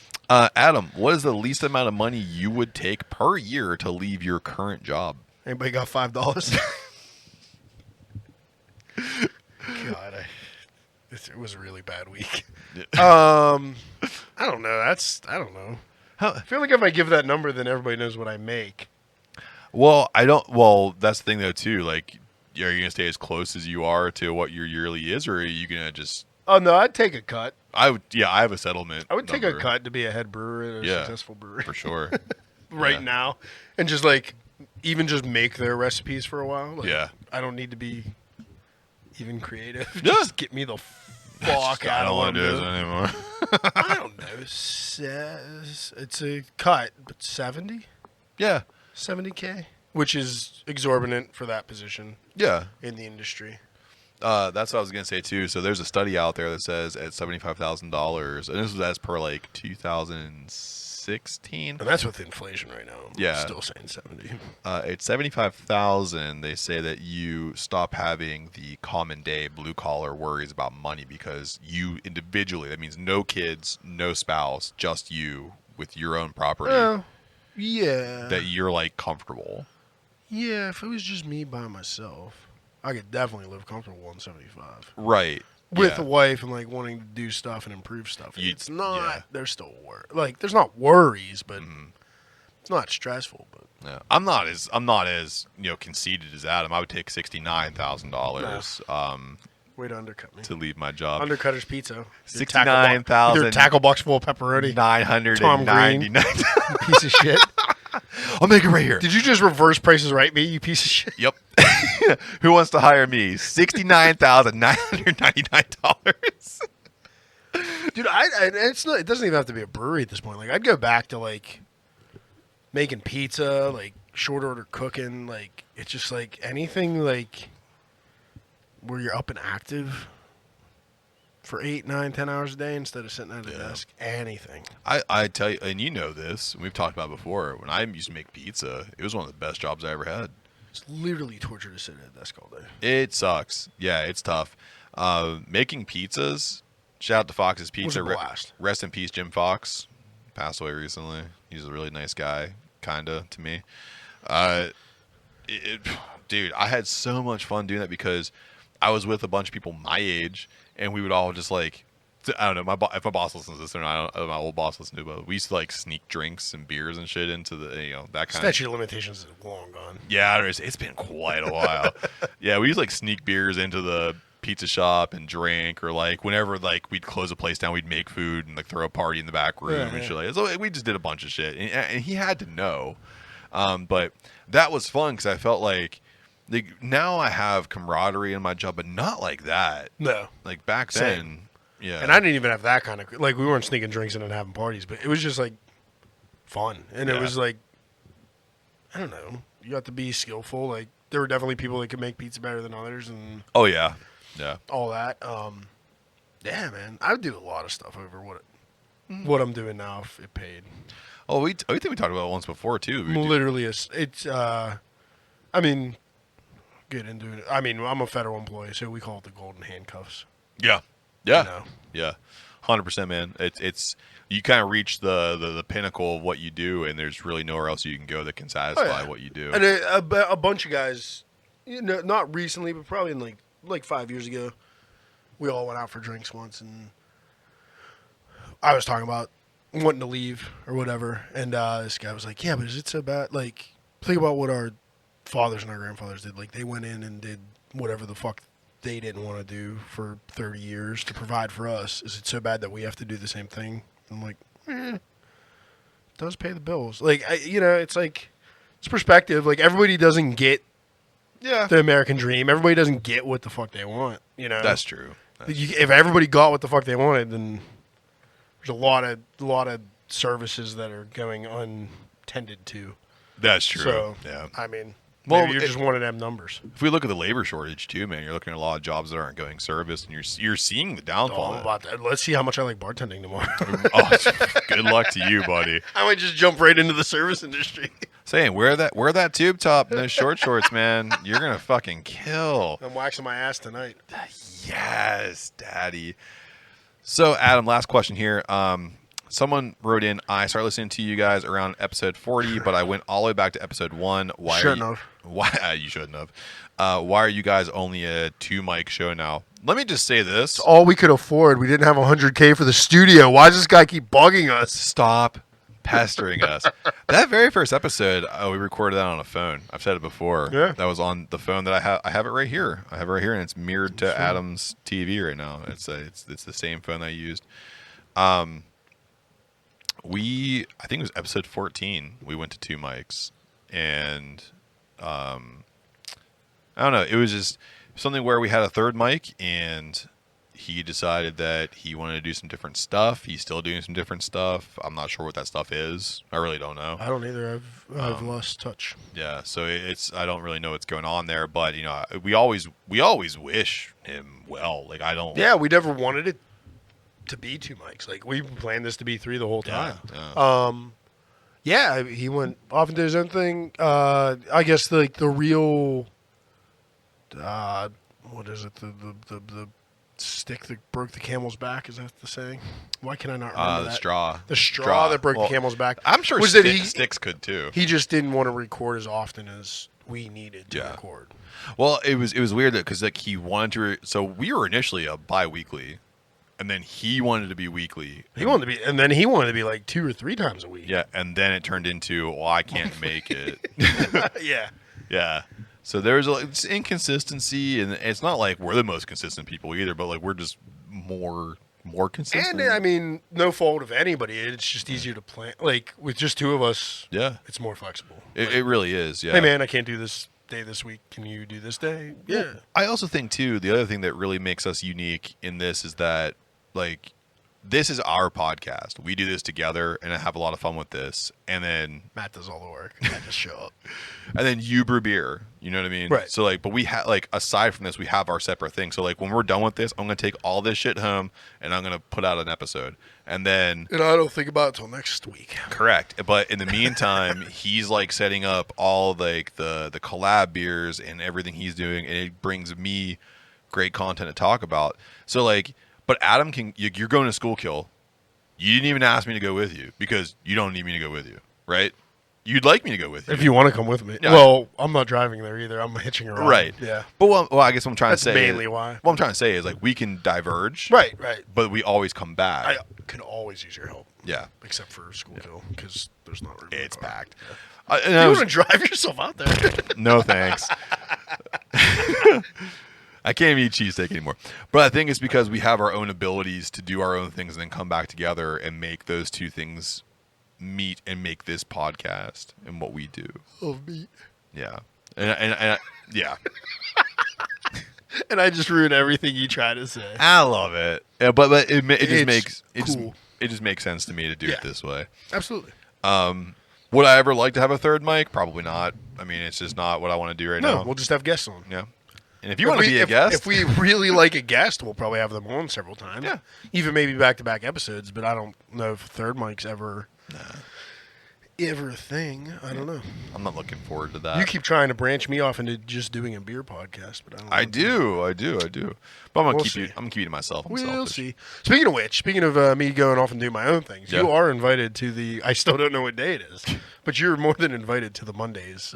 A: Adam, what is the least amount of money you would take per year to leave your current job?
B: Anybody got $5? God, it was a really bad week. I don't know. I don't know. I feel like if I give that number, then everybody knows what I make.
A: Well, I don't. Well, that's the thing though too. Like, are you gonna stay as close as you are to what your yearly is, or are you gonna just?
B: Oh no, I'd take a cut.
A: I would. Yeah, I have a settlement.
B: I would take
A: number.
B: a cut to be a head brewer at a
A: Yeah,
B: successful brewery
A: for sure.
B: right
A: Yeah.
B: now, and just even just make their recipes for a while. Like,
A: Yeah.
B: I don't need to be even creative.
A: Yeah.
B: Just get me the fuck
A: I
B: out
A: don't
B: of
A: want to do this
B: London.
A: anymore.
B: I don't know. Says it's a cut, but 70?
A: Yeah.
B: 70K, which is exorbitant for that position
A: Yeah.
B: in the industry.
A: That's what I was gonna say too. So there's a study out there that says at $75,000, and this was as per 2016.
B: And that's with inflation right now.
A: Yeah.
B: Still saying 70.
A: At 75,000, they say that you stop having the common day blue collar worries about money because you individually. That means no kids, no spouse, just you with your own property.
B: Well, yeah.
A: That you're comfortable.
B: Yeah, if it was just me by myself, I could definitely live comfortable on 75.
A: Right.
B: With
A: Yeah.
B: a wife and wanting to do stuff and improve stuff. It's not.
A: yeah.
B: There's still there's not worries, but it's not stressful. But
A: Yeah. I'm not as conceited as Adam. I would take $69,000
B: way to undercut me.
A: to leave my job.
B: Undercutter's Pizza.
A: 69,000.
B: Either a tackle box full of pepperoni.
A: 999.
B: Piece of shit.
A: I'll make it right here.
B: Did you just reverse Prices Right me, you piece of shit?
A: Yep. Who wants to hire me? $69,999.
B: Dude, it doesn't even have to be a brewery at this point. I'd go back to making pizza, short order cooking, it's just anything where you're up and active for 8, 9, 10 hours a day instead of sitting at a desk. Anything.
A: I tell you, and you know this, and we've talked about it before, when I used to make pizza, it was one of the best jobs I ever had.
B: It's literally torture to sit at a desk all day.
A: It sucks. Yeah, it's tough. Making pizzas, shout out to Fox's Pizza.
B: Was a blast.
A: Rest in peace, Jim Fox. Passed away recently. He's a really nice guy, kinda, to me. Dude, I had so much fun doing that because I was with a bunch of people my age, and we would all just I don't know. If my boss listens to this, or not, my old boss listens to it, but we used to sneak drinks and beers and shit into the that kind
B: Statute of limitations is long gone.
A: Yeah, it's been quite a while. Yeah, we used to sneak beers into the pizza shop and drink, or whenever we'd close a place down, we'd make food and throw a party in the back room and shit so we just did a bunch of shit, and he had to know. But that was fun because I felt now I have camaraderie in my job, but not like that.
B: No.
A: Back
B: Same.
A: then. Yeah.
B: And I didn't even have that kind of we weren't sneaking drinks in and having parties, but it was just fun. And it was I don't know. You have to be skillful. There were definitely people that could make pizza better than others and
A: Oh yeah. Yeah.
B: all that. Yeah, man. I would do a lot of stuff over what I'm doing now if it paid.
A: Oh, I think we talked about it once before too.
B: Literally get into it. I'm a federal employee, so we call it the golden handcuffs.
A: Yeah. Yeah.
B: You know.
A: Yeah. 100%, man. It's you kind of reach the pinnacle of what you do, and there's really nowhere else you can go that can satisfy what you do.
B: And a bunch of guys, not recently, but probably in like 5 years ago, we all went out for drinks once, and I was talking about wanting to leave or whatever, and this guy was like, "Yeah, but is it so bad? Like, think about what our fathers and our grandfathers did. Like, they went in and did whatever the fuck they didn't want to do for 30 years to provide for us. Is it so bad that we have to do the same thing?" I'm like, it does pay the bills. Like, it's like, it's perspective. Like, everybody doesn't get the American dream. Everybody doesn't get what the fuck they want,
A: That's true.
B: If everybody got what the fuck they wanted, then there's a lot of services that are going untended to.
A: That's true.
B: So,
A: yeah.
B: I mean,
A: Well,
B: maybe you're just one of them numbers.
A: If we look at the labor shortage too, man, you're looking at a lot of jobs that aren't going service, and you're seeing the downfall.
B: Oh, about that. Let's see how much I like bartending tomorrow.
A: Good luck to you, buddy.
B: I might just jump right into the service industry.
A: Saying wear that tube top and those short shorts, man. You're gonna fucking kill.
B: I'm waxing my ass tonight.
A: Yes, daddy. So, Adam, last question here. Someone wrote in, I started listening to you guys around episode 40, but I went all the way back to episode 1. Why you shouldn't have. Why are you guys only a 2-mic show now? Let me just say this.
B: It's all we could afford. We didn't have $100K for the studio. Why does this guy keep bugging us?
A: Stop pestering us. That very first episode, we recorded that on a phone. I've said it before.
B: Yeah.
A: That was on the phone that I have. I have it right here. I have it right here, and it's mirrored to Adam's TV right now. It's the same phone that I used. I think it was episode 14. We went to 2 mics, and I don't know. It was just something where we had a third mic, and he decided that he wanted to do some different stuff. He's still doing some different stuff. I'm not sure what that stuff is. I really don't know.
B: I don't either. I've lost touch.
A: Yeah, so I don't really know what's going on there, but we always wish him well. Like, I don't.
B: Yeah, we never wanted it to be 2 mics. Like, we planned this to be 3 the whole time.
A: Yeah.
B: He went off and did his own thing. I guess the real what is it? The stick that broke the camel's back, is that the saying? Why can I not remember
A: the
B: that?
A: straw.
B: The straw that broke the camel's back.
A: I'm sure
B: was
A: sticks could too.
B: He just didn't want to record as often as we needed to record.
A: Well, it was weird because he wanted to. So we were initially a bi-weekly, and then he wanted to be weekly.
B: And then he wanted to be like 2 or 3 times a week.
A: Yeah, and then it turned into, well, I can't make it.
B: Yeah.
A: Yeah. So there's it's inconsistency, and it's not like we're the most consistent people either, but like we're just more consistent.
B: And I mean, no fault of anybody. It's just easier to plan. Like with just 2 of us, it's more flexible.
A: It really is. Yeah.
B: Hey man, I can't do this day this week. Can you do this day? Yeah.
A: Well, I also think too, the other thing that really makes us unique in this is that like this is our podcast. We do this together, and I have a lot of fun with this. And then
B: Matt does all the work. I just show up.
A: And then you brew beer. You know what I mean?
B: Right.
A: So like, but we have like aside from this, we have our separate thing. So like, when we're done with this, I'm gonna take all this shit home, and I'm gonna put out an episode. And then
B: I don't think about it till next week.
A: Correct. But in the meantime, he's like setting up all like the collab beers and everything he's doing, and it brings me great content to talk about. So like. But Adam you're going to school kill. You didn't even ask me to go with you because you don't need me to go with you, right? You'd like me to go with you.
B: If you want to come with me.
A: Yeah.
B: Well, I'm not driving there either. I'm hitching around.
A: Right.
B: Yeah.
A: But well, I guess what I'm trying to say
B: mainly why.
A: What I'm trying to say is like we can diverge.
B: Right.
A: But we always come back.
B: I can always use your help.
A: Yeah.
B: Except for school kill because there's not room.
A: It's packed.
B: You want to drive yourself out there?
A: No thanks. I can't even eat cheesesteak anymore. But I think it's because we have our own abilities to do our own things and then come back together and make those 2 things meet and make this podcast and what we do.
B: Love meat.
A: Yeah. And yeah.
B: And I just ruined everything you try to say.
A: I love it. Yeah, but it just makes sense to me to do it this way.
B: Absolutely.
A: Would I ever like to have a third mic? Probably not. I mean, it's just not what I want to do right now.
B: No, we'll just have guests on.
A: Yeah. And if you want to be a guest,
B: if we really like a guest, we'll probably have them on several times.
A: Yeah,
B: even maybe back-to-back episodes. But I don't know if third mic's ever ever a thing. I don't know.
A: I'm not looking forward to that.
B: You keep trying to branch me off into just doing a beer podcast, but I don't know.
A: I do. But I'm gonna
B: We'll
A: keep
B: see.
A: you. I'm gonna keep you to myself. I'm
B: We'll
A: selfish.
B: see. Speaking of which, speaking of me going off and doing my own things,
A: Yeah.
B: you are invited to the. I still don't know what day it is, but you're more than invited to the Mondays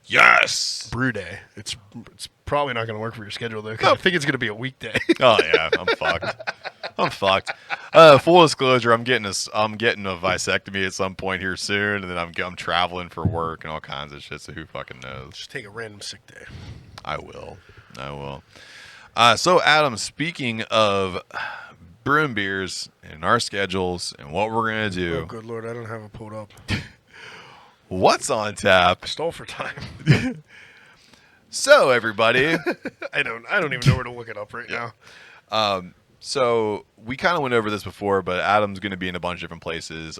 A: Yes.
B: brew day. It's probably not going to work for your schedule though. 'Cause I think it's going to be a weekday.
A: Oh yeah, I'm fucked. I'm fucked. Full disclosure, I'm getting a vasectomy at some point here soon, and then I'm traveling for work and all kinds of shit. So who fucking knows?
B: Just take a random sick day.
A: I will. So Adam, speaking of brewing beers and our schedules and what we're gonna
B: Oh,
A: do,
B: good lord, I don't have it pulled up.
A: what's on tap?
B: Stall for time.
A: So everybody.
B: I don't even know where to look it up right now.
A: So we kind of went over this before, but Adam's going to be in a bunch of different places.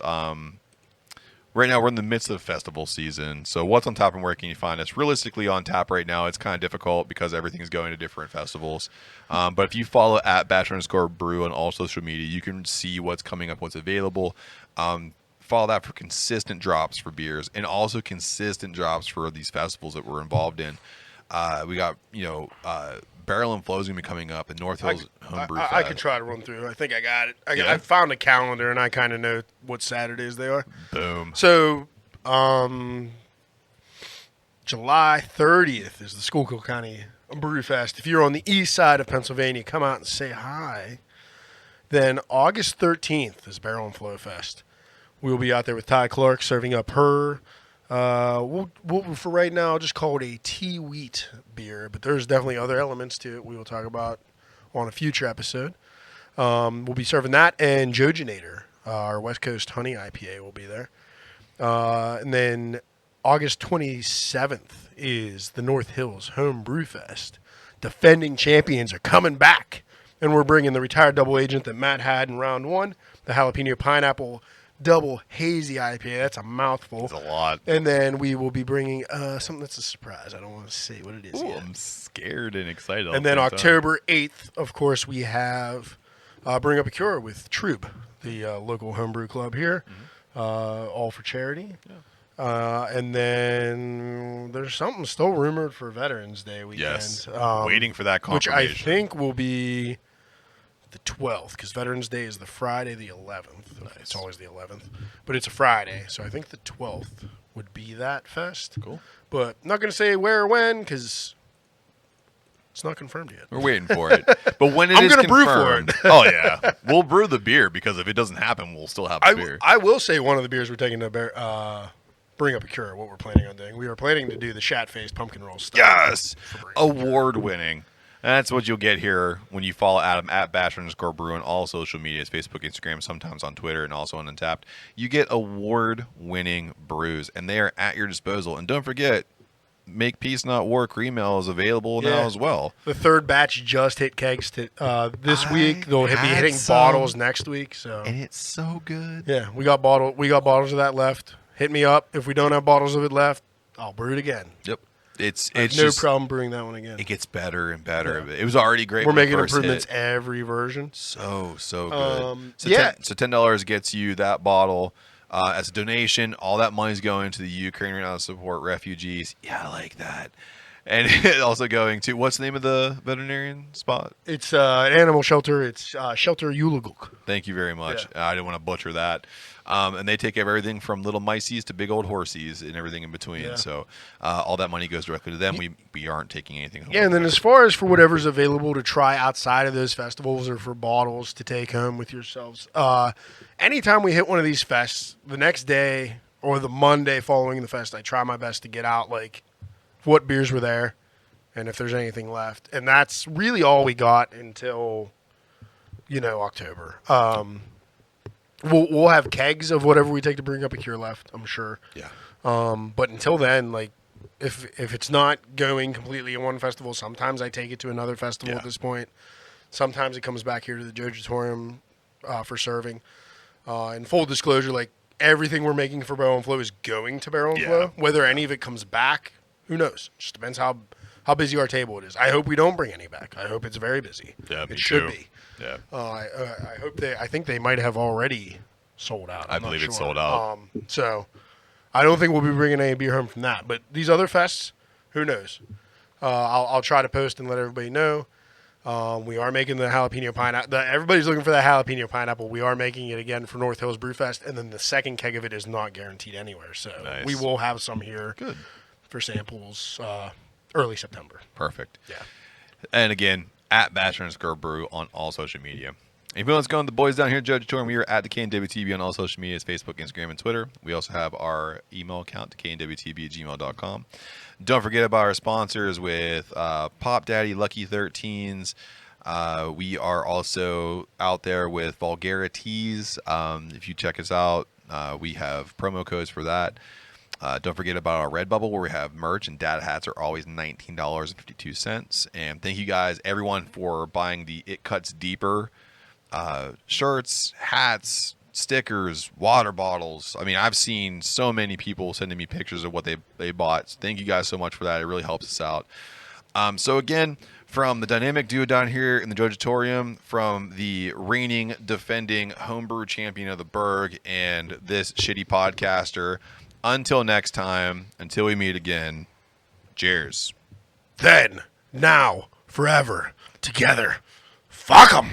A: Right now, we're in the midst of festival season. So what's on tap and where can you find us? Realistically, on tap right now, it's kind of difficult because everything's going to different festivals. But if you follow at @Bash_Brew on all social media, you can see what's coming up, what's available. Follow that for consistent drops for beers and also consistent drops for these festivals that we're involved in. We got, Barrel and Flow is going to be coming up at North Hills Homebrew Fest.
B: I can try to run through. I think I got it.
A: Yeah.
B: I found a calendar, and I kind of know what Saturdays they are.
A: Boom.
B: So, July 30th is the Schuylkill County Brew Fest. If you're on the east side of Pennsylvania, come out and say hi. Then August 13th is Barrel and Flow Fest. We'll be out there with Ty Clark serving up her. We'll for right now just call it a tea wheat beer, but there's definitely other elements to it we will talk about on a future episode. We'll be serving that, and Jojitorium, our West Coast honey IPA, will be there. And then August 27th is the North Hills Home Brew Fest. Defending champions are coming back, and we're bringing the retired double agent that Matt had in round one, the jalapeno pineapple double hazy IPA. That's a mouthful.
A: It's a lot.
B: And then we will be bringing something that's a surprise. I don't want to say what it is
A: Ooh,
B: yet.
A: I'm scared and excited.
B: And then October 8th, of course, we have Bring Up a Cure with Troob, the local homebrew club here, all for charity. Yeah. And then there's something still rumored for Veterans Day weekend.
A: Yes. Waiting for that
B: which
A: confirmation.
B: I think will be the 12th, because Veterans Day is the Friday the 11th. Nice. It's always the 11th, but it's a Friday, so I think the 12th would be that fest.
A: Cool.
B: But I'm not going to say where or when, because it's not confirmed yet.
A: We're waiting for it. But when
B: I'm
A: is
B: gonna brew for
A: confirmed,
B: it.
A: oh yeah, we'll brew the beer, because if it doesn't happen, we'll still have the beer.
B: I will say one of the beers we're taking to Bring Up a Cure, what we're planning on doing. We are planning to do the Shat-Faced Pumpkin Roll Stout.
A: Yes, award-winning. That's what you'll get here when you follow Adam at @Bash_Brew on all social medias, Facebook, Instagram, sometimes on Twitter, and also on Untapped. You get award-winning brews, and they are at your disposal. And don't forget, Make Peace Not War cream ale is available now as well.
B: The third batch just hit kegs this week. They'll be
A: had
B: hitting
A: some,
B: bottles next week. So
A: and it's so good.
B: yeah, we got bottles of that left. Hit me up if we don't have bottles of it left. I'll brew it again.
A: Yep. It's
B: no
A: just,
B: problem brewing that one again.
A: It gets better and better. Yeah. It was already great.
B: We're
A: when it
B: making
A: first
B: improvements
A: hit.
B: every version.
A: So good. So
B: yeah.
A: so $10 gets you that bottle as a donation. All that money's going to the Ukraine right now to support refugees. Yeah, I like that. And it's also going to, what's the name of the veterinarian spot?
B: It's an animal shelter. It's Shelter Uluguk.
A: Thank you very much.
B: Yeah.
A: I didn't want to butcher that. And they take care of everything from little miceies to big old horsies and everything in between.
B: Yeah.
A: So all that money goes directly to them. We aren't taking anything home.
B: Yeah, and then as far as for whatever's available to try outside of those festivals or for bottles to take home with yourselves, anytime we hit one of these fests, the next day or the Monday following the fest, I try my best to get out like what beers were there and if there's anything left. And that's really all we got until, October. We'll have kegs of whatever we take to Bring Up a Cure left, I'm sure.
A: Yeah.
B: But until then, like, if it's not going completely in one festival, sometimes I take it to another festival at this point. Sometimes it comes back here to the Jojitorium for serving. In full disclosure, like, everything we're making for Barrel and Flow is going to Barrel and Flow. Whether any of it comes back, who knows? Just depends how busy our table it is. I hope we don't bring any back. I hope it's very busy.
A: Yeah,
B: it should
A: too.
B: be.
A: Yeah.
B: I hope I think they might have already sold out.
A: I
B: I'm not
A: believe it's
B: sure.
A: sold out.
B: So I don't think we'll be bringing any beer home from that. But these other fests, who knows? I'll try to post and let everybody know. We are making the jalapeno pineapple. Everybody's looking for that jalapeno pineapple. We are making it again for North Hills Brew Fest, and then the second keg of it is not guaranteed anywhere. So
A: Nice.
B: we will have some here
A: Good.
B: for samples early September.
A: Perfect.
B: Yeah.
A: And again, at Bash_Brew on all social media. If you want to go on the boys down here at Jojitorium, we are at the DWTB on all social medias, Facebook, Instagram, and Twitter. We also have our email account, knwtb@gmail.com. Don't forget about our sponsors with Pop Daddy, Lucky 13s. We are also out there with Vulgarities. If you check us out, we have promo codes for that. Don't forget about our Redbubble, where we have merch, and dad hats are always $19.52. And thank you guys, everyone, for buying the It Cuts Deeper shirts, hats, stickers, water bottles. I mean, I've seen so many people sending me pictures of what they bought. So thank you guys so much for that. It really helps us out. So again, from the dynamic duo down here in the Jojitorium, from the reigning, defending homebrew champion of the BURGH, and this shitty podcaster, until next time, until we meet again, cheers.
B: Then, now, forever, together. Fuck 'em.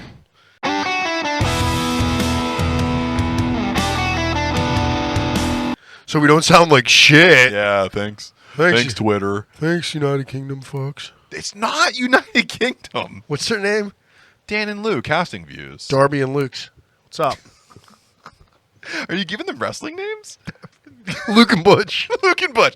B: So we don't sound like shit.
A: Yeah, thanks.
B: Thanks,
A: Twitter.
B: Thanks, United Kingdom folks.
A: It's not United Kingdom.
B: What's their name?
A: Dan and Lou, Casting Views.
B: Darby and Luke's. What's up?
A: Are you giving them wrestling names?
B: Luke and Butch.
A: Luke and Butch.